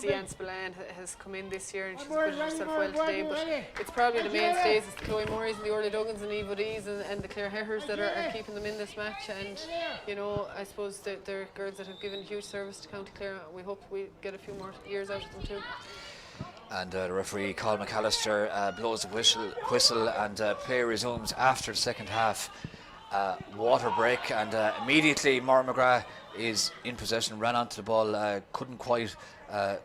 Sian Spillane has come in this year and she's put herself well today, but it's probably the mainstays. It's the Chloe Murrays and the Orla Duggans and Eva Dees and the Clare Hehers that are keeping them in this match. And you know, I suppose they're girls that have given huge service to County Clare. We hope we get a few more years out of them too. And the referee, Colin McAllister, blows the whistle and play resumes after the second half. Water break, and immediately Maura McGrath is in possession, ran onto the ball, couldn't quite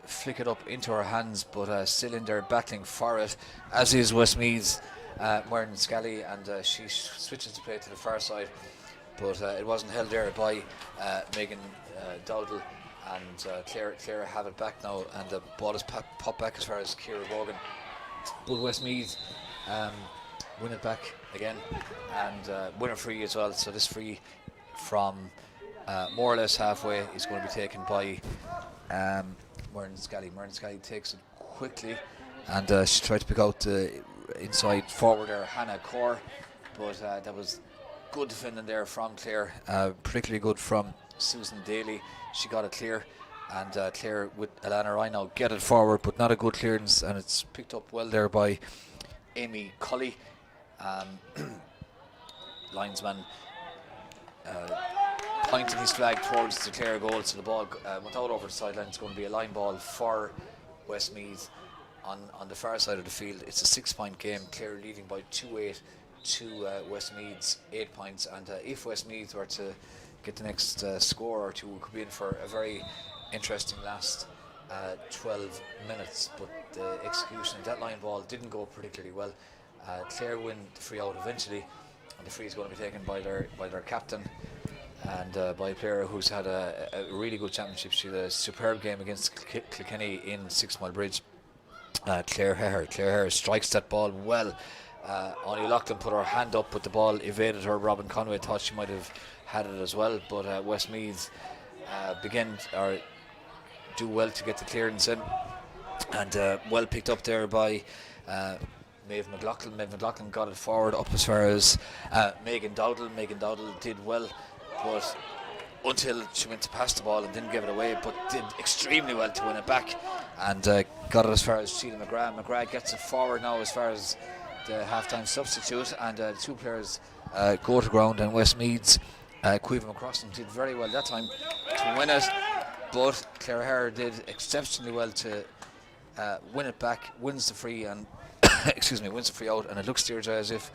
flick it up into her hands, but still in there battling for it, as is Westmeath's Muireann Scally, and she switches the play to the far side, but it wasn't held there by Megan Dowdle, and Clare have it back now, and the ball is popped back as far as Ciara Bogan, but Westmeath win it back again, and win a free as well. So this free from more or less halfway is going to be taken by Muireann Scally. Muireann Scally takes it quickly, and she tried to pick out the inside forward there, Hannah Core, but that was good defending there from Clare, particularly good from Susan Daly. She got it clear, and Clare with Alana Ryan now get it forward, but not a good clearance, and it's picked up well there by Amy Cully. Linesman pointing his flag towards the Clare goal, so the ball went out over the sideline. It's going to be a line ball for Westmeath on the far side of the field. It's a 6-point game, Clare leading by 2-8 to Westmeath's 8 points, and if Westmeath were to get the next score or two, we could be in for a very interesting last 12 minutes, but the execution of that line ball didn't go particularly well. Clare win the free out eventually, and the free is going to be taken by their captain, and by a player who's had a really good championship. She had a superb game against Kilkenny in 6 Mile Bridge. Clare Heher strikes that ball well. Ony Loughlin put her hand up, but the ball evaded her. Robin Conway thought she might have had it as well, but Westmeath do well to get the clearance in, and well picked up there by Maeve McLaughlin. Maeve McLaughlin got it forward up as far as Megan Dowdle. Megan Dowdle did well, but until she went to pass the ball and didn't give it away, but did extremely well to win it back, and got it as far as Sheila McGrath. McGrath gets it forward now as far as the half-time substitute, and the two players go to ground, and Westmeath's Caoimhe McCrossan did very well that time to win it, but Clare Heher did exceptionally well to win it back, wins the free, and wins the free out, and it looks, Deirdre, as if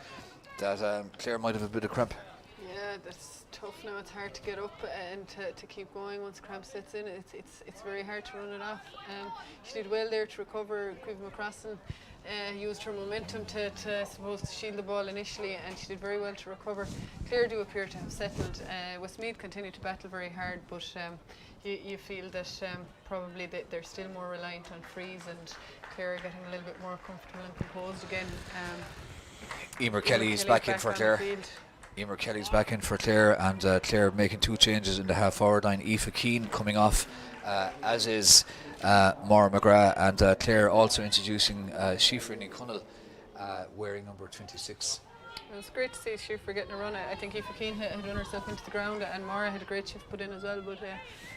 that Clare might have a bit of cramp. Yeah, that's tough now. It's hard to get up and to keep going once cramp sets in. It's very hard to run it off. She did well there to recover. Caoimhe McCrossan used her momentum to shield the ball initially, and she did very well to recover. Clare do appear to have settled. Westmeath continue to battle very hard, but you feel that probably they're still more reliant on frees, and Clare are getting a little bit more comfortable and composed again. Emer Kelly's back in for Clare. Emer Kelly's back in for Clare, and Clare making 2 changes in the half forward line. Aoife Keane coming off, as is Maura McGrath, and Clare also introducing Shifra Cunnell, wearing number 26. It was great to see Shifra getting a run. I think Aoife Keane had run herself into the ground, and Maura had a great shift put in as well, but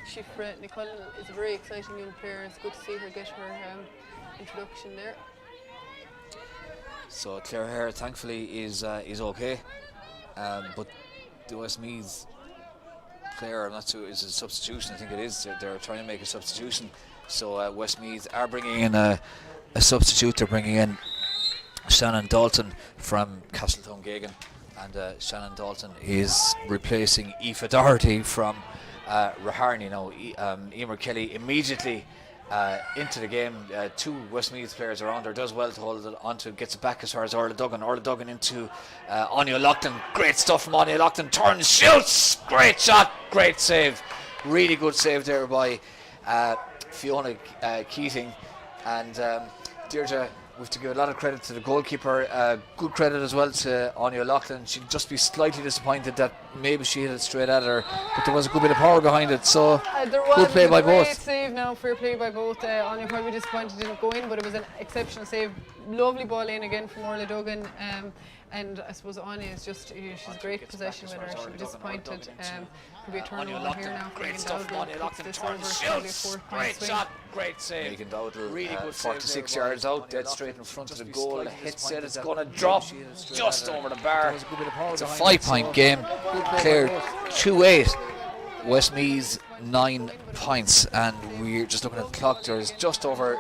Shifra Cunnell is a very exciting young player. It's good to see her get her introduction there. So Clare Heher thankfully is okay, but the Westmeath player, I'm not sure, is a substitution. I think it is. They're trying to make a substitution. So Westmeath are bringing in a substitute. They're bringing in Shannon Dalton from Castletown Gagan, and Shannon Dalton is replacing Aoife Doherty from Raharney now. Emer Kelly immediately into the game. Two Westmeath players are on there, does well to hold it onto, gets it back as far as Orla Duggan. Orla Duggan into Anya Loughlin. Great stuff from Anya Loughlin. Turns, shoots. Great shot, great save. Really good save there by Fiona Keating. And Deirdre, we have to give a lot of credit to the goalkeeper. Good credit as well to Anya Loughlin. She'd just be slightly disappointed that maybe she hit it straight at her, but there was a good bit of power behind it. So good play by both. Great save now, fair play by both. Anya probably disappointed it didn't go in, but it was an exceptional save. Lovely ball in again from Orla Duggan. And I suppose Anya is just, she's great possession with her. She'll be disappointed. Could be a turnover here now. Great stuff from Anya Loughlin. Turns, shoots. Great shot, great save. Megan Dowdle, really good 46 yards out, dead straight in front of the goal. Hits it, it's going to drop just over the bar. It's a 5-point game. Clare 2-8. Westmeath 9 points, and we're just looking at the clock. There's just over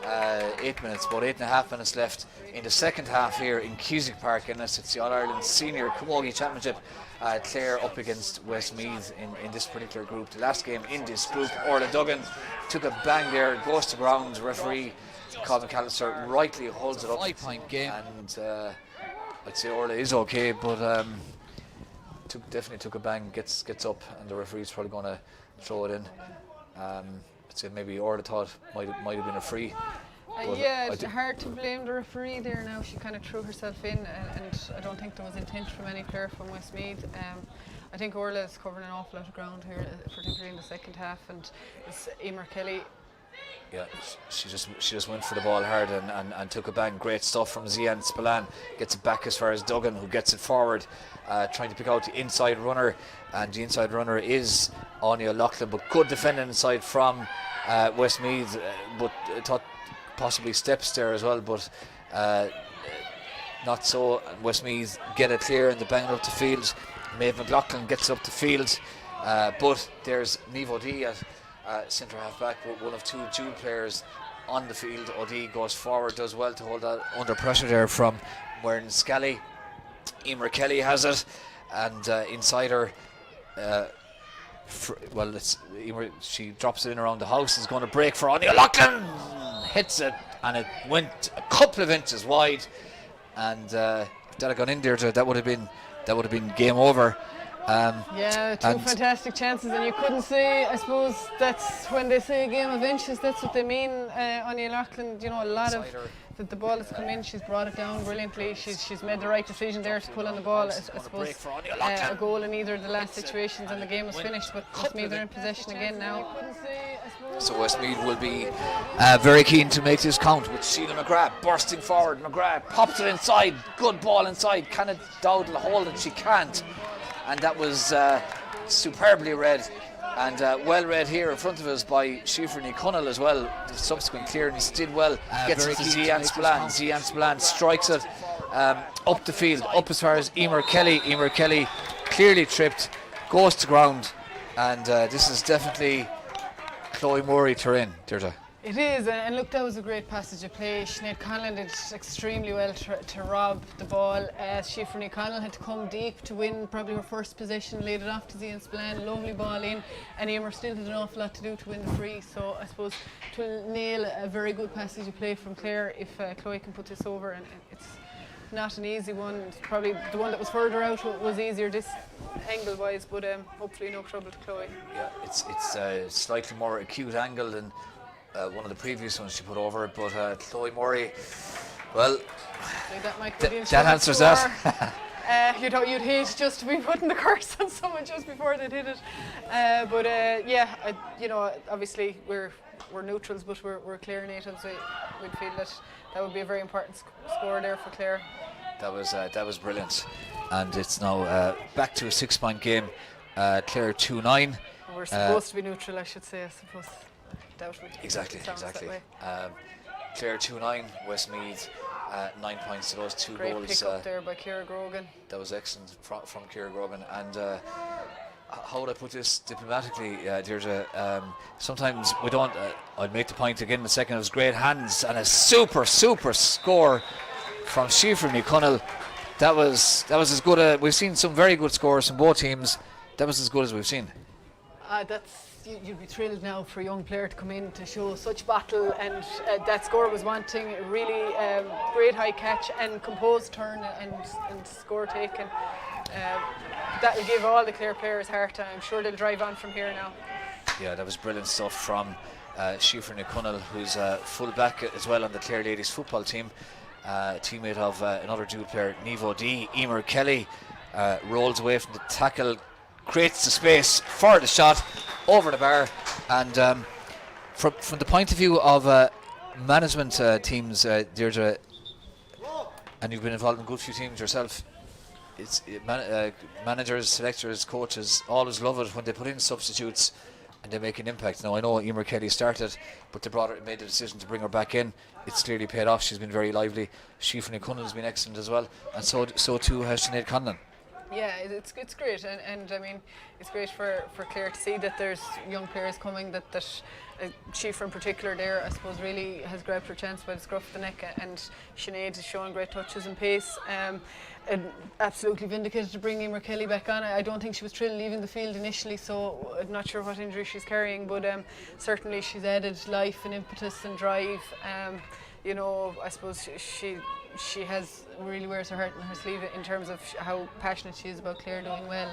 8 minutes, about 8.5 minutes left in the second half here in Cusack Park, and it's the All-Ireland Senior Camogie Championship. Clare up against Westmeath in this particular group. The last game in this group, Orla Duggan took a bang there, goes to ground. Referee Colin McAllister rightly holds it up. 5-point game, and I'd say Orla is okay, but definitely took a bang, gets up, and the referee's probably going to throw it in. I'd say maybe Orla thought might have been a free. Yeah, it's hard to blame the referee there now. She kind of threw herself in, and I don't think there was intent from any player from Westmeath. I think Orla is covering an awful lot of ground here, particularly in the second half, and it's Emer Kelly. Yeah, she just went for the ball hard and took a bang. Great stuff from Zian Spillane. Gets it back as far as Duggan, who gets it forward, trying to pick out the inside runner, and the inside runner is Anya Loughlin, but good defending inside from Westmeath, but I thought possibly steps there as well, but not so. Westmeath get it clear and they bang it up the field. Maeve McLaughlin gets up the field, but there's Niamh O'Dea at centre half back, one of two dual players on the field. O'Dea goes forward, does well to hold that under pressure there from Muireann Scally. Emer Kelly has it, and inside her, she drops it in around the house. Is going to break for Anya Loughlin. Hits it, and it went a couple of inches wide, and if that had gone in there, that would have been game over. Two fantastic chances, and you couldn't say, I suppose that's when they say a game of inches, that's what they mean. Anya Loughlin, a lot of the ball has come in, she's brought it down brilliantly. She's made the right decision there to pull on the ball. I suppose a goal in either of the last situations, and the game was finished, but Westmeath are in possession again now. So Westmeath will be very keen to make this count, with Sheila McGrath bursting forward. McGrath pops it inside, good ball inside. Can it Dowdle hold it? She can't, and that was superbly read, and well read here in front of us by Shifrey Cunnell as well. The subsequent clearance did well. Gets it to Zian Spillane. Zian Spillane strikes it up the field, up as far as Emer Kelly. Emer Kelly clearly tripped, goes to ground, and this is definitely Chloe Murray terrain, Deirdre. It is, and look, that was a great passage of play. Sinead Conlon did extremely well to rob the ball. Shifrey Connell had to come deep to win probably her first possession, laid it off to Zian Spillane, lovely ball in, and Emer still did an awful lot to do to win the free. So I suppose it will nail a very good passage of play from Clare if Chloe can put this over, and it's not an easy one. It's probably the one that was further out was easier this angle wise, but hopefully no trouble to Chloe. Yeah, it's a slightly more acute angle than one of the previous ones she put over, but Chloe Murray, well, that answers that. You'd hate just to be putting the curse on someone just before they did it, obviously we're neutrals, but we're Clare natives. We'd feel that would be a very important score there for Clare. That was brilliant, and it's now back to a 6-point game. Clare 2-9. We're supposed to be neutral, I should say. I suppose. Exactly. Clare 2-9, Westmeath 9 points to those two Great goals. Great pick up there by Ciara Grogan. That was excellent from Ciara Grogan. And how would I put this diplomatically, Deirdre? Sometimes we don't. I'd make the point again in a second. It was great hands and a super score from Shifrey Cunnell. That was as good. We've seen some very good scores from both teams. That was as good as we've seen. you'd be thrilled now for a young player to come in to show such battle, and that score was wanting. Really great high catch and composed turn and score taken. That'll give all the Clare players heart. I'm sure they'll drive on from here now. Yeah, that was brilliant stuff from Siofra Cunnell, who's full back as well on the Clare ladies football team. Teammate of another dual player, Nivo D. Emer Kelly rolls away from the tackle, creates the space for the shot over the bar, and from the point of view of management teams, Deirdre, and you've been involved in a good few teams yourself, it's managers, selectors, coaches always love it when they put in substitutes and they make an impact. Now I know Emer Kelly started, but they made the decision to bring her back in. It's clearly paid off. She's been very lively. Siofra Cunnell has been excellent as well, and so too has Sinead Conlon. Yeah, it's great, and I mean it's great for Clare to see that there's young players coming. That Siofra in particular there, I suppose, really has grabbed her chance by the scruff of the neck, and Sinead is showing great touches and pace. And absolutely vindicated to bring Emer Kelly back on. I don't think she was thrilled leaving the field initially, so I'm not sure what injury she's carrying, but certainly she's added life and impetus and drive. You know, I suppose she has really wears her heart on her sleeve in terms of how passionate she is about Clare doing well.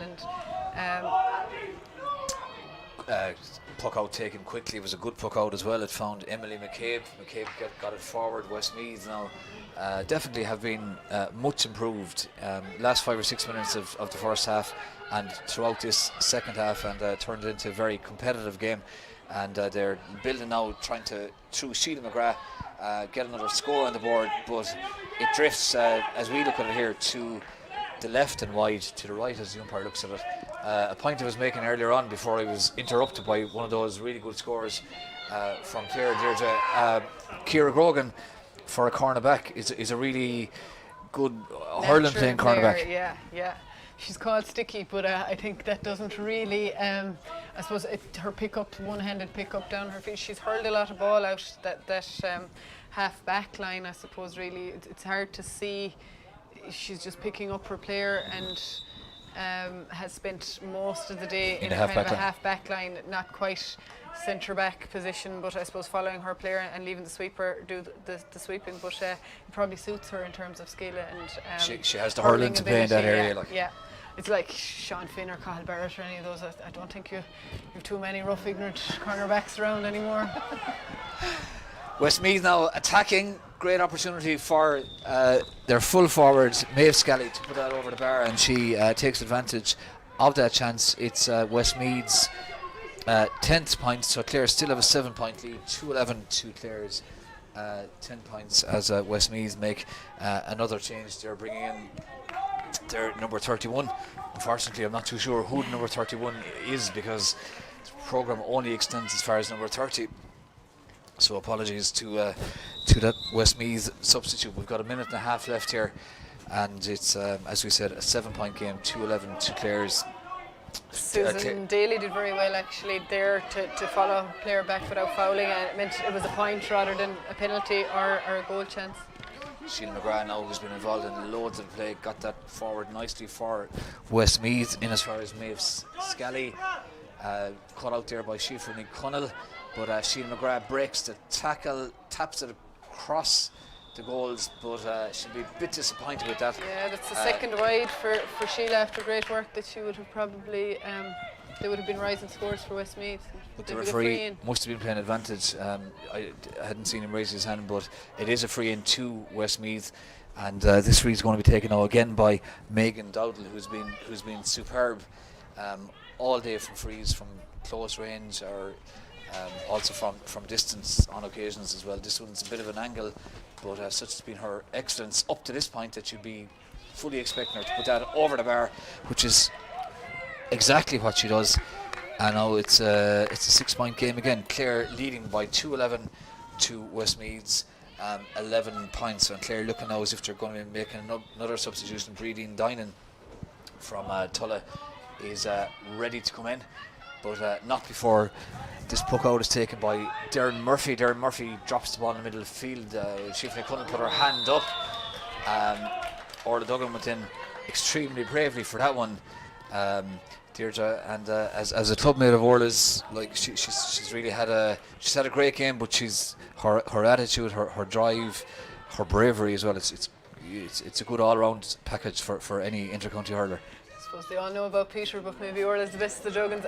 And puck out taken quickly. It was a good puck out as well. It found Emily McCabe. McCabe got it forward. Westmeath now definitely have been much improved last 5 or 6 minutes of the first half and throughout this second half, and turned it into a very competitive game. And they're building now, trying to, through Sheila McGrath, get another score on the board, but it drifts, as we look at it here, to the left and wide, to the right as the umpire looks at it. A point I was making earlier on before I was interrupted by one of those really good scores from Clare, Deirdre. Ciara Grogan for a cornerback is a really good hurling playing cornerback. Yeah. She's called sticky, but I think that doesn't really, I suppose her pickup, one-handed pickup down her feet, she's hurled a lot of ball out that half back line, I suppose. Really it's hard to see. She's just picking up her player and has spent most of the day in a kind of a half back line, not quite centre back position, but I suppose following her player and leaving the sweeper do the sweeping, but it probably suits her in terms of skill and she has the hurling to play in that area. Yeah. It's like Sean Finn or Cathal Barrett or any of those. I don't think you have too many rough, ignorant cornerbacks around anymore. Westmeath now attacking. Great opportunity for their full forward, Maeve Scally, to put that over the bar, and she takes advantage of that chance. It's Westmeath's 10th point, so Clare still have a 7-point lead, 2-11 to Clare's 10 points as Westmeath make another change. They're bringing in their number 31. Unfortunately, I'm not too sure who the number 31 is, because the programme only extends as far as number 30. So apologies to that Westmeath substitute. We've got a minute and a half left here, and it's as we said, a 7-point game, 2-11 to Clare's. Susan Daly did very well actually there to follow a player back without fouling, and it meant it was a point rather than a penalty or a goal chance. Sheila McGrath now, who's been involved in loads of play, got that forward nicely for Westmeath in as far as Maeve Scally, cut out there by Siofra Cunnell, but Sheila McGrath breaks the tackle, taps it across the goals, but she'll be a bit disappointed with that. Yeah, that's the second wide for Sheila after great work that she would have probably, they would have been rising scores for Westmeath. But the referee must have been playing advantage. I hadn't seen him raise his hand, but it is a free in to Westmeath, and this free is going to be taken now again by Megan Dowdall, who's been superb all day from frees, from close range, or also from distance on occasions as well. This one's a bit of an angle, but such has been her excellence up to this point that you'd be fully expecting her to put that over the bar, which is exactly what she does. And now it's a 6-point game again. Clare leading by 2-11 to Westmeath's 11 points. And Clare looking now as if they're going to be making another substitution. Breedine Dinan from Tulla is ready to come in, but not before this puck out is taken by Darren Murphy. Darren Murphy drops the ball in the middle of the field. Siofra Cunnell put her hand up. Orla Duggan went in extremely bravely for that one. Deirdre, and as a clubmate of Orla's, like she's really had a great game, but she's her attitude, her drive, her bravery as well. It's a good all round package for any intercounty hurler. I suppose they all know about Peter, but maybe Orla's the best of the Juggins.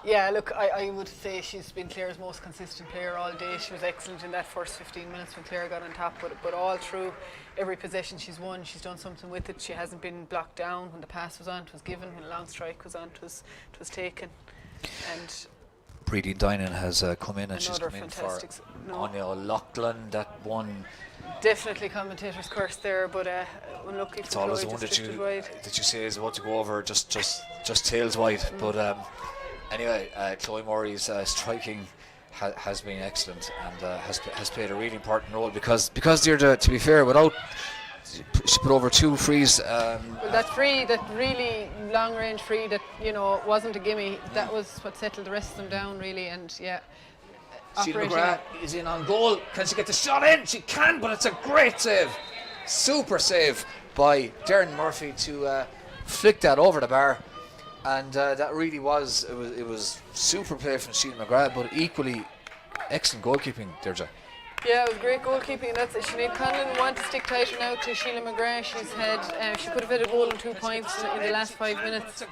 Yeah, look, I would say she's been Clare's most consistent player all day. She was excellent in that first 15 minutes when Clare got on top, but all through every possession she's won, she's done something with it. She hasn't been blocked down. When the pass was on, it was given. When a long strike was on, it was taken. And Breeding Dinan has come in, and she's come in for no. Anya O'Loughlin. That one. Definitely commentator's curse there, but unlucky for It's always Chloe, the one just drifted wide. that you say is about to go over just tails wide. But anyway, Chloe Murray's striking has been excellent and has played a really important role because Deirdre, to be fair, she put over 2 frees. Well, that free, that really long range free that wasn't a gimme, that was what settled the rest of them down really, and yeah. Sheila McGrath is in on goal. Can she get the shot in? She can, but it's a great save. Super save by Darren Murphy to flick that over the bar. And that really was super play from Sheila McGrath, but equally excellent goalkeeping, Deirdre. Yeah, it was great goalkeeping. That's it. Sinead Conlon wants to stick tighter now to Sheila McGrath. She could have had a goal and 2 points in the last 5 minutes.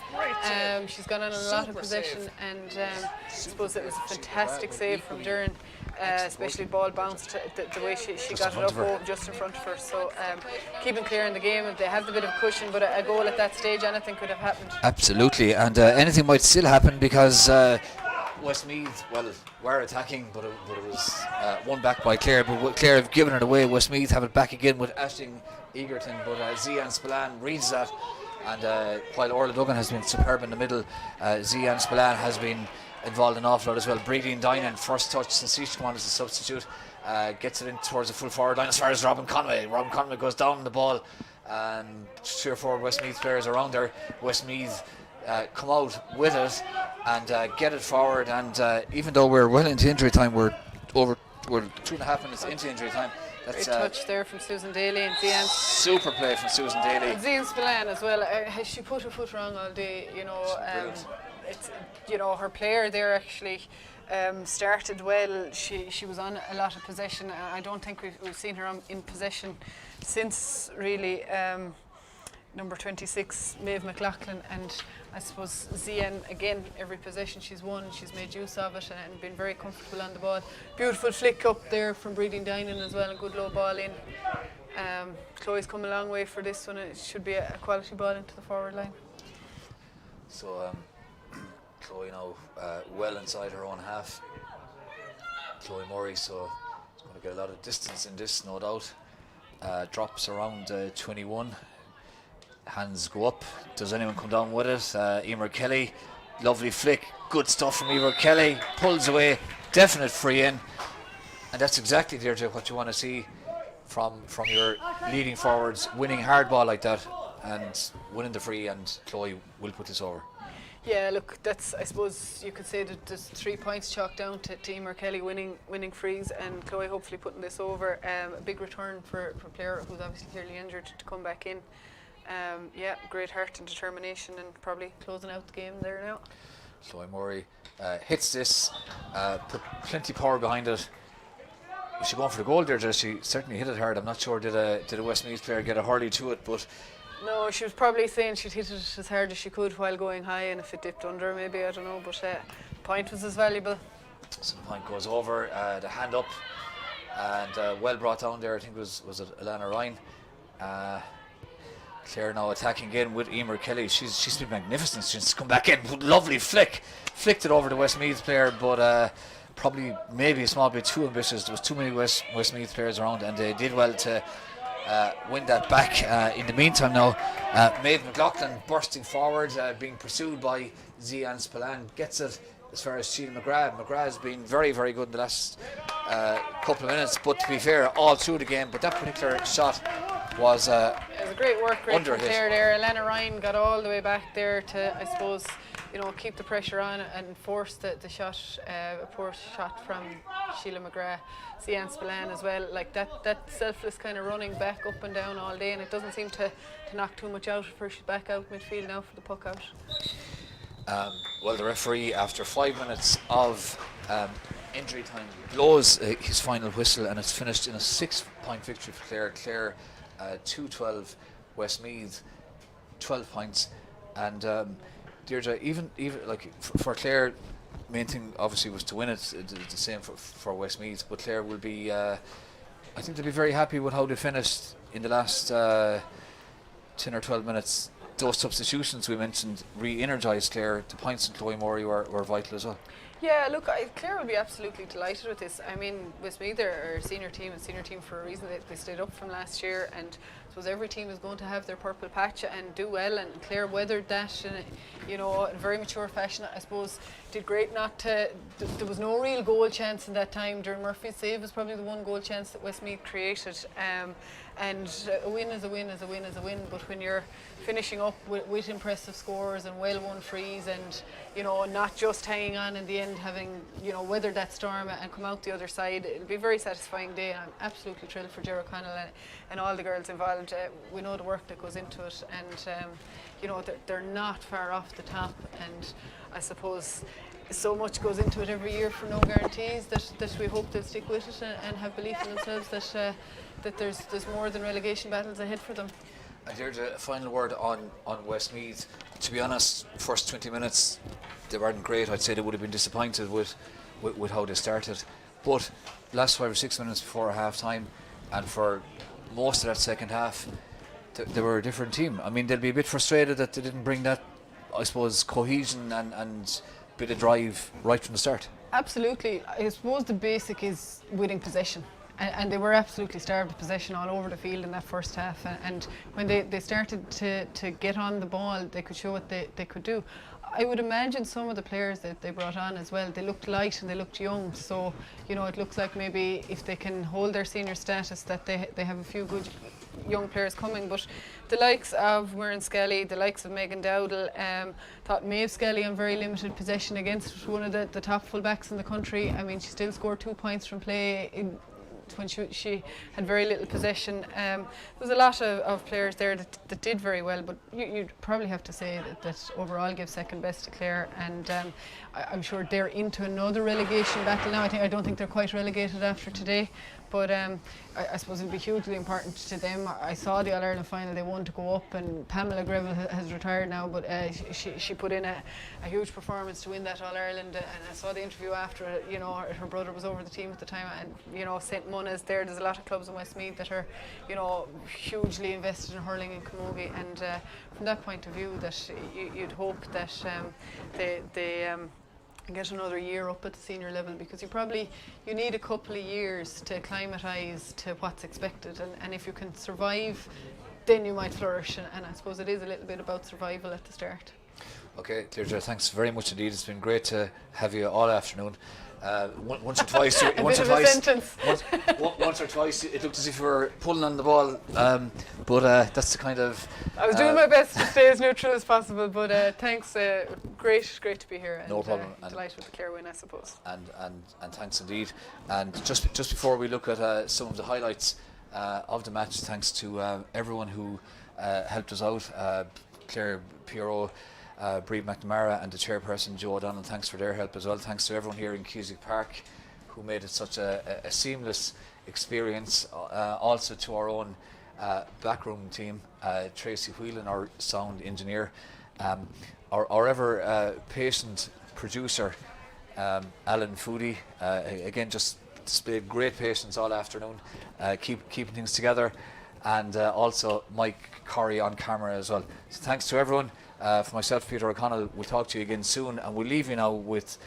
She's gone on a lot of possession, and I suppose it was a fantastic save from Duran, especially ball bounced the way she got it up just in front of her. So keeping Clare in the game, they have a bit of cushion, but a goal at that stage, anything could have happened. Absolutely, and anything might still happen because Westmeath, were attacking, but it was won back by Clare. But Clare have given it away. Westmeath have it back again with Aisling Egerton, but Zian Spillane reads that. And while Orla Duggan has been superb in the middle, Zian Spillane has been involved in awful lot as well. Breeding Dinan, first touch since she's come on as a substitute, gets it in towards the full forward line as far as Robin Conway. Robin Conway goes down the ball, and 3 or 4 Westmeath players around there. Westmeath come out with it and get it forward, and even though we're well into injury time, we're 2.5 minutes into injury time. That's great touch there from Susan Daly and Zian. Super play from Susan Daly. And Zian Spillane as well. She put her foot wrong all day. It's her player there actually started well. She was on a lot of possession. I don't think we've seen her in possession since really. Number 26, Maeve McLaughlin, and I suppose Zian, again, every possession she's won, she's made use of it and been very comfortable on the ball. Beautiful flick up there from Breeding Dinan as well, a good low ball in. Chloe's come a long way for this one. It should be a quality ball into the forward line. So Chloe now well inside her own half. Chloe Murray, so she's going to get a lot of distance in this, no doubt. Drops around 21. Hands go up. Does anyone come down with it? Emer Kelly, lovely flick, good stuff from Emer Kelly, pulls away, definite free in, and that's exactly, Deirdre, what you want to see from your leading forwards, winning hard ball like that and winning the free, and Chloe will put this over. Yeah, look, that's, I suppose you could say that there's 3 points chalked down to Emer Kelly winning frees, and Chloe hopefully putting this over. A big return for a player who's obviously clearly injured to come back in. Yeah, great heart and determination, and probably closing out the game there now. Chloe Murray hits this, put plenty of power behind it. Was she going for the goal there? She certainly hit it hard. I'm not sure did a Westmeath player get a hurley to it, but no, she was probably saying she'd hit it as hard as she could while going high, and if it dipped under, maybe, I don't know, but the point was as valuable. So the point goes over, the hand up, and well brought down there. I think was it Alana Ryan. Clare now attacking again with Emer Kelly. She's been magnificent. She's come back in, lovely flicked it over the Westmeath player, but probably maybe a small bit too ambitious. There was too many Westmeath players around, and they did well to win that back. In the meantime now, Maeve McLaughlin bursting forward, being pursued by Zian Spillane, gets it as far as Sheila McGrath. McGrath has been very, very good in the last couple of minutes, but to be fair, all through the game, but that particular shot was it was a great work rate from under-hit. Clare there. Elena Ryan got all the way back there to, I suppose, keep the pressure on and force the shot, a poor shot from Sheila McGrath. Zian Spillane as well, like that selfless kind of running back up and down all day, and it doesn't seem to knock too much out of her. She's back out midfield now for the puck out. Well, the referee, after 5 minutes of injury time, blows his final whistle, and it's finished in a 6-point victory for Clare. Clare 2-12, Westmeath 12 points, and Deirdre, even like for Clare, main thing obviously was to win it. It's the same for Westmeath, but Clare will be, I think they'll be very happy with how they finished in the last 10 or 12 minutes. Those substitutions we mentioned re-energised Clare. The points in Chloe Morey were vital as well. Yeah, look, Clare will be absolutely delighted with this. I mean, Westmeath are a senior team for a reason. They stayed up from last year, and I suppose every team is going to have their purple patch and do well, and Clare weathered that in a very mature fashion. I suppose did great not to. There was no real goal chance in that time. During Murphy's save was probably the one goal chance that Westmeath created. And a win is a win is a win is a win. But when you're finishing up with impressive scores and well-won frees, and not just hanging on in the end, having weathered that storm and come out the other side, it'll be a very satisfying day. And I'm absolutely thrilled for Gerard Connell and all the girls involved. We know the work that goes into it, and they're not far off the top. And I suppose so much goes into it every year for no guarantees that we hope they'll stick with it and have belief in themselves that there's more than relegation battles ahead for them. And here's a final word on Westmeath. To be honest, first 20 minutes they weren't great. I'd say they would have been disappointed with how they started. But last 5 or 6 minutes before half time, and for most of that second half, they were a different team. I mean, they'll be a bit frustrated that they didn't bring that, I suppose, cohesion and bit of drive right from the start. Absolutely. I suppose the basic is winning possession. And they were absolutely starved of possession all over the field in that first half. And when they started to get on the ball, they could show what they could do. I would imagine some of the players that they brought on as well, they looked light and they looked young. So, it looks like maybe if they can hold their senior status, that they have a few good young players coming. But the likes of Muireann Skelly, the likes of Megan Dowdall, thought Maeve Skelly on very limited possession against one of the top fullbacks in the country. I mean, she still scored 2 points from play when she had very little possession. There was a lot of players there that did very well, but you'd probably have to say that overall gives second best to Clare, and I'm sure they're into another relegation battle now. I don't think they're quite relegated after today, but I suppose it'll be hugely important to them. I saw the All-Ireland final, they won to go up, and Pamela Greville has retired now, but she put in a huge performance to win that All-Ireland, and I saw the interview after it. Her brother was over the team at the time, and St. Muna's there's a lot of clubs in Westmeath that are hugely invested in hurling in Camogie, and from that point of view, that you'd hope that they get another year up at the senior level, because you need a couple of years to acclimatise to what's expected, and if you can survive, then you might flourish, and I suppose it is a little bit about survival at the start. Okay, Deirdre, thanks very much indeed. It's been great to have you all afternoon. Once or twice, once or twice, it looked as if you were pulling on the ball, but that's the kind of. I was doing my best to stay as neutral as possible, but thanks. Great to be here. And, no problem. Delighted with the Clare win, I suppose. And thanks indeed. And just before we look at some of the highlights of the match, thanks to everyone who helped us out, Clare Pierrot, Brie McNamara and the chairperson Joe O'Donnell, thanks for their help as well. Thanks to everyone here in Cusack Park who made it such a seamless experience. Also to our own backroom team, Tracy Whelan, our sound engineer, our ever patient producer, Alan Foodie, again just displayed great patience all afternoon, keeping things together, and also Mike Corrie on camera as well. So thanks to everyone. For myself, Peter O'Connell, we'll talk to you again soon, and we'll leave you now with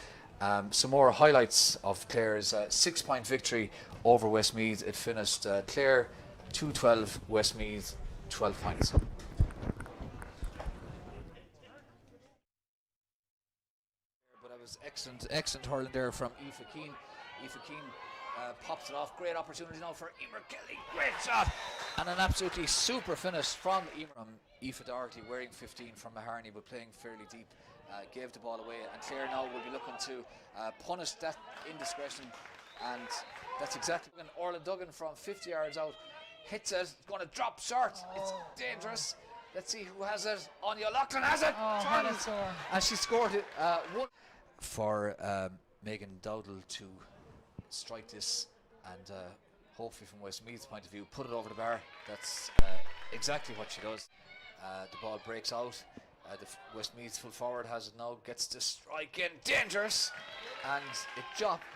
some more highlights of Clare's 6-point victory over Westmeath. It finished Clare 2-12, Westmeath 12 points. But it was excellent hurling there from Aoife Keane. Aoife Keane pops it off. Great opportunity now for Emer Kelly. Great shot, and an absolutely super finish from Emer. Aoife Doherty wearing 15 from Maharney, but playing fairly deep, gave the ball away, and Clare now will be looking to punish that indiscretion, and that's exactly when Orla Duggan from 50 yards out hits it. It's going to drop short. It's dangerous. Let's see who has it. Anya Loughlin has it. what a score. And she scored it. One for Megan Dowdall to strike this, and hopefully from Westmeath's point of view, put it over the bar. That's exactly what she does. The ball breaks out. The Westmeath full forward has it now, gets the strike in, dangerous, and it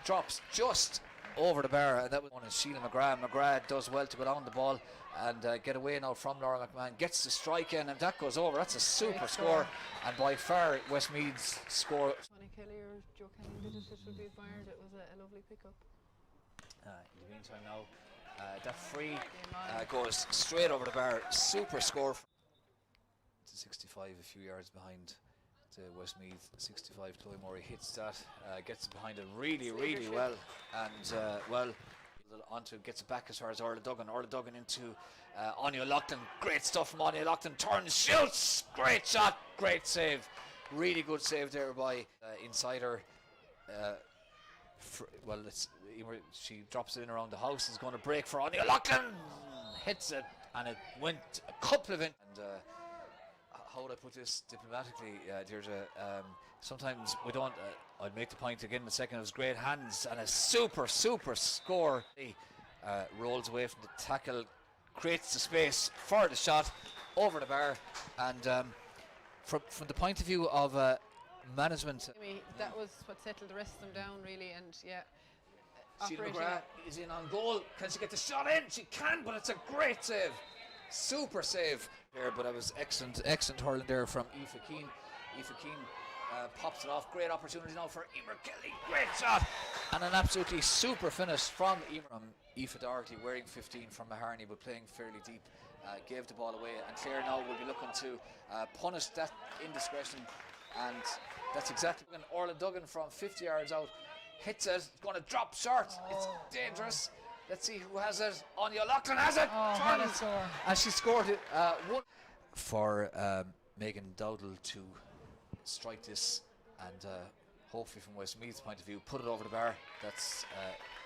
drops just over the bar, and that was one of Sheila McGrath. McGrath does well to go down the ball and get away now from Laura McMahon, gets the strike in, and that goes over. That's a super score, and by far Westmeath's score. Tony Kelly or Joe Kenny did it, it should be admired. It was a lovely pickup. In the meantime now, that free goes straight over the bar, super score. To 65, a few yards behind to Westmeath. 65, Chloe Murray hits that, gets behind it really well, and well onto, gets it back as far as Orla Duggan into Anya Loughlin. Great stuff from Anya Loughlin, turns, shoots, great shot, great save, really good save there by inside her. Well, she drops it in around the house, is going to break for Anya Loughlin, hits it, and it went a couple of inches. And how would I put this diplomatically, Deirdre? Sometimes we don't. I'll make the point again in a second. It was great hands and a super score. Rolls away from the tackle, creates the space for the shot over the bar, and from the point of view of management, that was what settled the rest of them down, really, and yeah. Sheila McGrath is in on goal. Can she get the shot in? She can, but it's a great save. Super save there, but it was excellent hurling there from Aoife Keane. Aoife Keane pops it off. Great opportunity now for Emer Kelly. Great shot, and an absolutely super finish from Emer. From Aoife Doherty, wearing 15 from Maharney, but playing fairly deep, gave the ball away, and Clare now will be looking to punish that indiscretion, and that's exactly when Orla Duggan from 50 yards out hits it. It's going to drop short. It's dangerous. Let's see who has it. Anya Loughlin has it. What a score. And she scored it. One for Megan Dowdall to strike this, and hopefully from Westmeath's point of view, put it over the bar. That's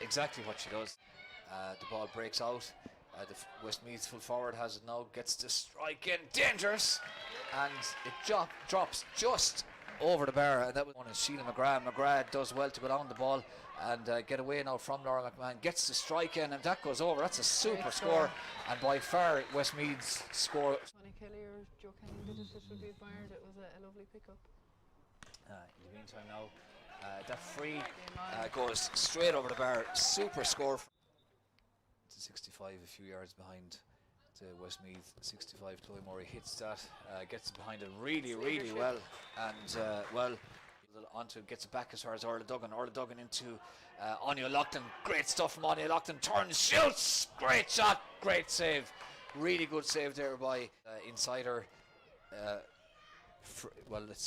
exactly what she does. The ball breaks out. The Westmeath full forward has it now, gets the strike in, dangerous, and it drops just over the bar, and that was one of Sheila McGrath. McGrath does well to go down the ball and get away now from Laura McMahon, gets the strike in, and that goes over. That's a super score, and by far Westmeath's score. Tony Kelly or Joe Kenny did it, it should be admired. It was a lovely pickup. In the meantime now, that free goes straight over the bar, super score. To 65, a few yards behind to Westmeath. 65, Chloe Murray hits that, gets behind it really well, and well onto, gets it back as far as Orla Duggan into Anya Loughlin. Great stuff from Anya Loughlin, turns, shoots, great shot, great save, really good save there by inside her. Well, it's